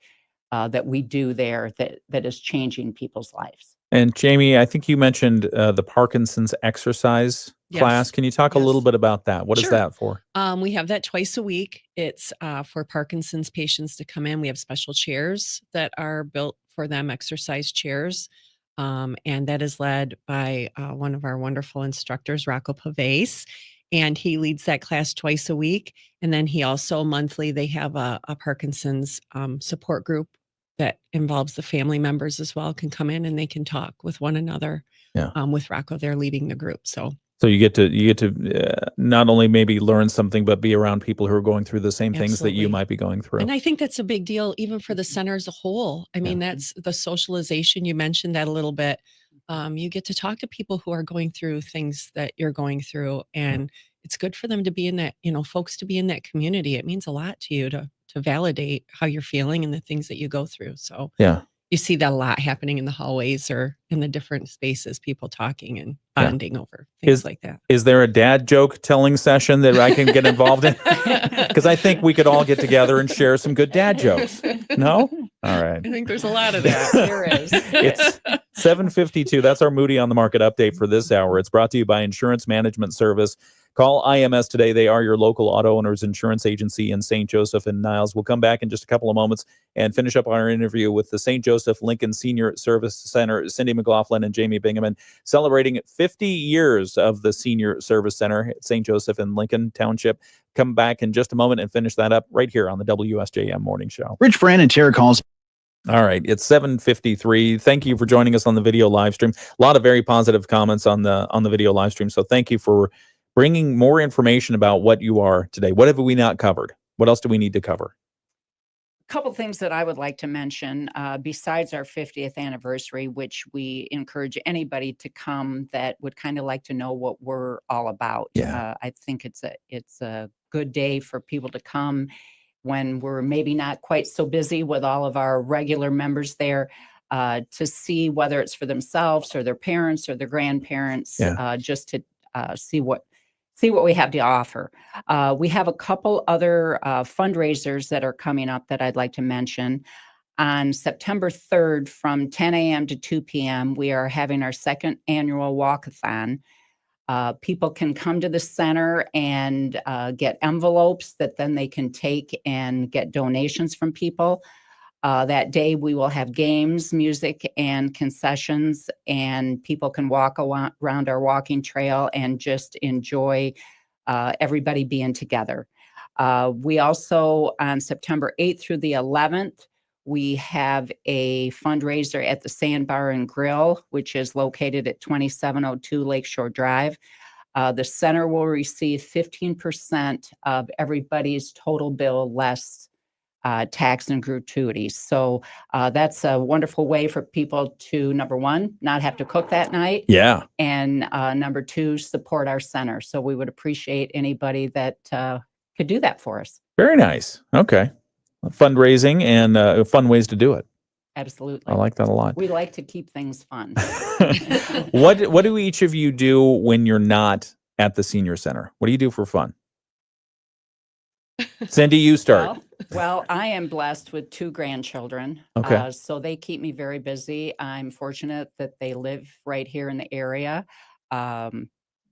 that we do there that is changing people's lives. And Jamie, I think you mentioned the Parkinson's exercise class. Can you talk a little bit about that? What is Sure. that for? We have that twice a week. It's for Parkinson's patients to come in. We have special chairs that are built for them, exercise chairs. And that is led by one of our wonderful instructors, Rocco Pavese. And he leads that class twice a week. And then he also monthly, they have a Parkinson's support group that involves the family members as well, can come in and they can talk with one another. Yeah. With Rocco, they're leading the group. So you get to not only maybe learn something, but be around people who are going through the same things that you Absolutely. might be going through. And I think that's a big deal, even for the center as a whole. I mean, that's the socialization. You mentioned that a little bit. You get to talk to people who are going through things that you're going through, and it's good for them to be in that, folks to be in that community. It means a lot to you to validate how you're feeling and the things that you go through. So Yeah. you see that a lot happening in the hallways or in the different spaces, people talking and bonding over things like that. Is there a dad joke telling session that I can get involved in? Because I think we could all get together and share some good dad jokes. No? All right. I think there's a lot of that. There is. It's 7:52. That's our Moody on the Market update for this hour. It's brought to you by Insurance Management Service. Call IMS today. They are your local auto owners insurance agency in St. Joseph and Niles. We'll come back in just a couple of moments and finish up our interview with the St. Joseph Lincoln Senior Service Center, Cindy McLaughlin and Jamie Bingaman, celebrating 50 years of the Senior Service Center at St. Joseph and Lincoln Township. Come back in just a moment and finish that up right here on the WSJM Morning Show. Rich Fran and Tara calls. All right, it's 7:53. Thank you for joining us on the video live stream. A lot of very positive comments on the video live stream. So thank you for bringing more information about what you are today. What have we not covered? What else do we need to cover? A couple things that I would like to mention besides our 50th anniversary, which we encourage anybody to come that would kind of like to know what we're all about. Yeah. I think it's a good day for people to come when we're maybe not quite so busy with all of our regular members there, to see whether it's for themselves or their parents or their grandparents, just to see what we have to offer. We have a couple other fundraisers that are coming up that I'd like to mention. On September 3rd from 10 a.m. to 2 p.m., we are having our second annual walkathon. People can come to the center and get envelopes that then they can take and get donations from people. That day we will have games, music, and concessions, and people can walk around our walking trail and just enjoy everybody being together. We also, on September 8th through the 11th, we have a fundraiser at the Sandbar and Grill, which is located at 2702 Lakeshore Drive. The center will receive 15% of everybody's total bill less tax and gratuities. So that's a wonderful way for people to, number one, not have to cook that night. Yeah. And number two, support our center. So we would appreciate anybody that could do that for us. Very nice. Okay. Fundraising and fun ways to do it. Absolutely. I like that a lot. We like to keep things fun. What do each of you do when you're not at the senior center? What do you do for fun? Cindy, you start. Well, I am blessed with 2 grandchildren. Okay. So they keep me very busy. I'm fortunate that they live right here in the area.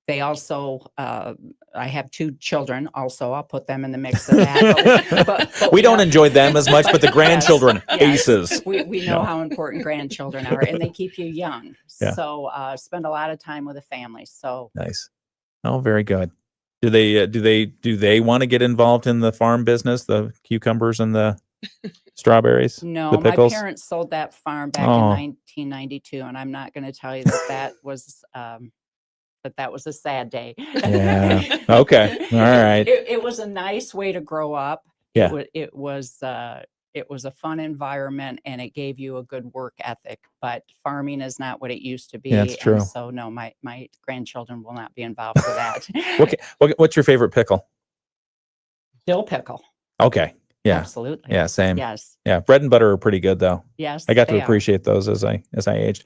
They also, I have 2 children also. I'll put them in the mix of that. But We don't enjoy them as much, but the Yes, grandchildren, yes. aces. We know Yeah. how important grandchildren are, and they keep you young. Yeah. So spend a lot of time with the family. So Nice. Oh, very good. Do they want to get involved in the farm business, the cucumbers and the strawberries? no, the my pickles? parents sold that farm back Oh. in 1992, and I'm not going to tell you that that was a sad day. Yeah. Okay. All right. It was a nice way to grow up. Yeah. It was a fun environment, and it gave you a good work ethic. But farming is not what it used to be. Yeah, it's true. And so no, my grandchildren will not be involved with that. What's your favorite pickle? Dill pickle. Okay. Yeah. Absolutely. Yeah. Same. Yes. Yeah. Bread and butter are pretty good though. Yes, I got to they are. appreciate those as I aged.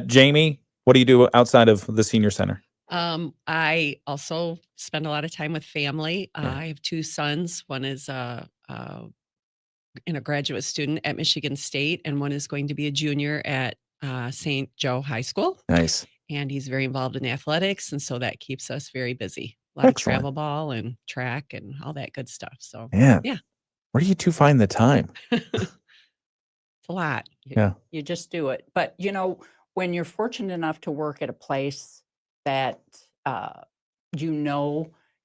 Jamie, what do you do outside of the senior center? I also spend a lot of time with family. I have 2 sons. One is a graduate student at Michigan State, and one is going to be a junior at St. Joe High School. Nice. And he's very involved in athletics, and so that keeps us very busy. A lot of Excellent. travel ball and track and all that good stuff. So Man, yeah, where do you 2 find the time? it's a lot. Yeah. You just do it. But when you're fortunate enough to work at a place that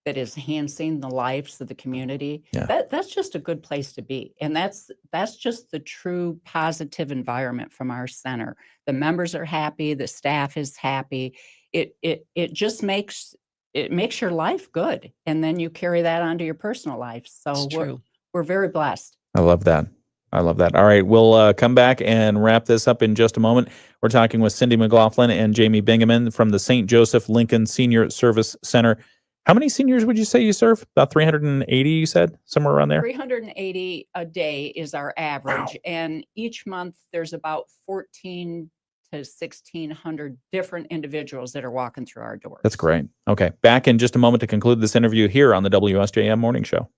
that is enhancing the lives of the community, that's just a good place to be. And that's just the true positive environment from our center. The members are happy, the staff is happy. It just makes your life good. And then you carry that onto your personal life. So It's true. we're very blessed. I love that. I love that. All right. We'll come back and wrap this up in just a moment. We're talking with Cindy McLaughlin and Jamie Bingaman from the St. Joseph Lincoln Senior Service Center. How many seniors would you say you serve? About 380, you said? Somewhere around there? 380 a day is our average. And each month there's about 14 to 1,600 different individuals that are walking through our doors. That's great. Okay. Back in just a moment to conclude this interview here on the WSJM Morning Show.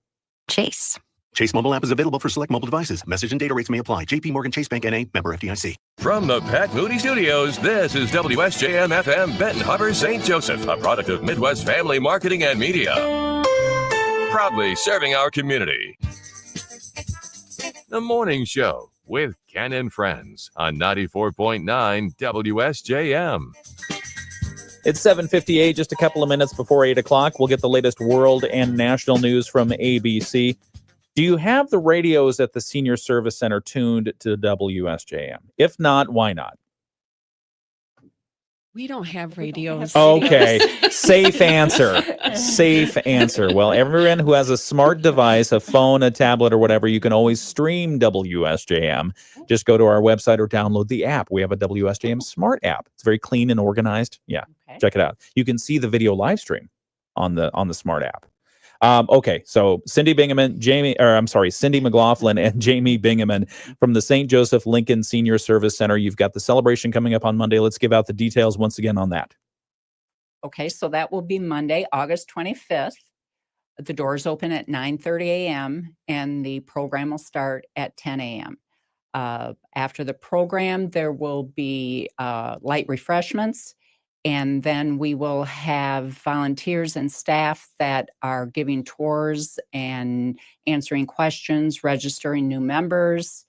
Chase. Chase mobile app is available for select mobile devices. Message and data rates may apply. JP Morgan Chase Bank N.A. member FDIC. From the Pat Moody Studios, this is WSJM FM Benton Harbor St. Joseph, a product of Midwest Family Marketing and Media. Proudly serving our community. The Morning Show with Ken and Friends on 94.9 WSJM. It's 7:58, just a couple of minutes before 8 o'clock. We'll get the latest world and national news from ABC. Do you have the radios at the Senior Service Center tuned to WSJM? If not, why not? We don't have radios. Okay. Safe answer. Safe answer. Well, everyone who has a smart device, a phone, a tablet, or whatever, you can always stream WSJM. Just go to our website or download the app. We have a WSJM smart app. It's very clean and organized. Yeah. Check it out. You can see the video live stream on the smart app. Okay, so Cindy McLaughlin and Jamie Bingaman from the St. Joseph Lincoln Senior Service Center. You've got the celebration coming up on Monday. Let's give out the details once again on that. Okay, so that will be Monday, August 25th. The doors open at 9:30 a.m. and the program will start at 10 a.m. After the program, there will be light refreshments. And then we will have volunteers and staff that are giving tours and answering questions, registering new members.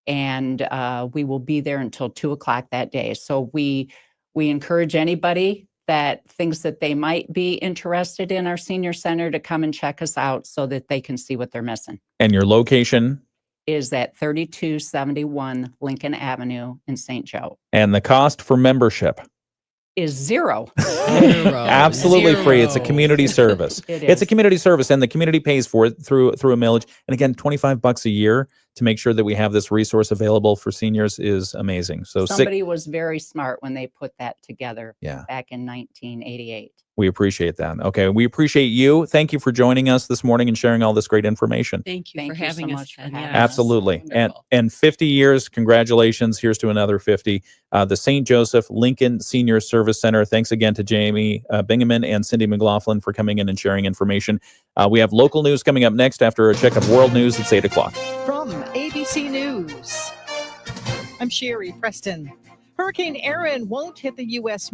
And we will be there until 2 o'clock that day. So we encourage anybody that thinks that they might be interested in our senior center to come and check us out so that they can see what they're missing. And your location? Is at 3271 Lincoln Avenue in St. Joe. And the cost for membership? is zero. Absolutely free. It's a community service. It's a is. community service, and the community pays for it through a millage. And again, $25 a year to make sure that we have this resource available for seniors is amazing. So Somebody was very smart when they put that together Yeah. back in 1988. we appreciate that. Okay, we appreciate you. Thank you for joining us this morning and sharing all this great information. Thank you for Thank you having so us. much for Ken. having Yes. Absolutely. And 50 years, congratulations. Here's to another 50. The St. Joseph Lincoln Senior Service Center. Thanks again to Jamie Bingaman and Cindy McLaughlin for coming in and sharing information. We have local news coming up next after a check of world news. It's 8 o'clock. From ABC News, I'm Sherry Preston. Hurricane Erin won't hit the U.S.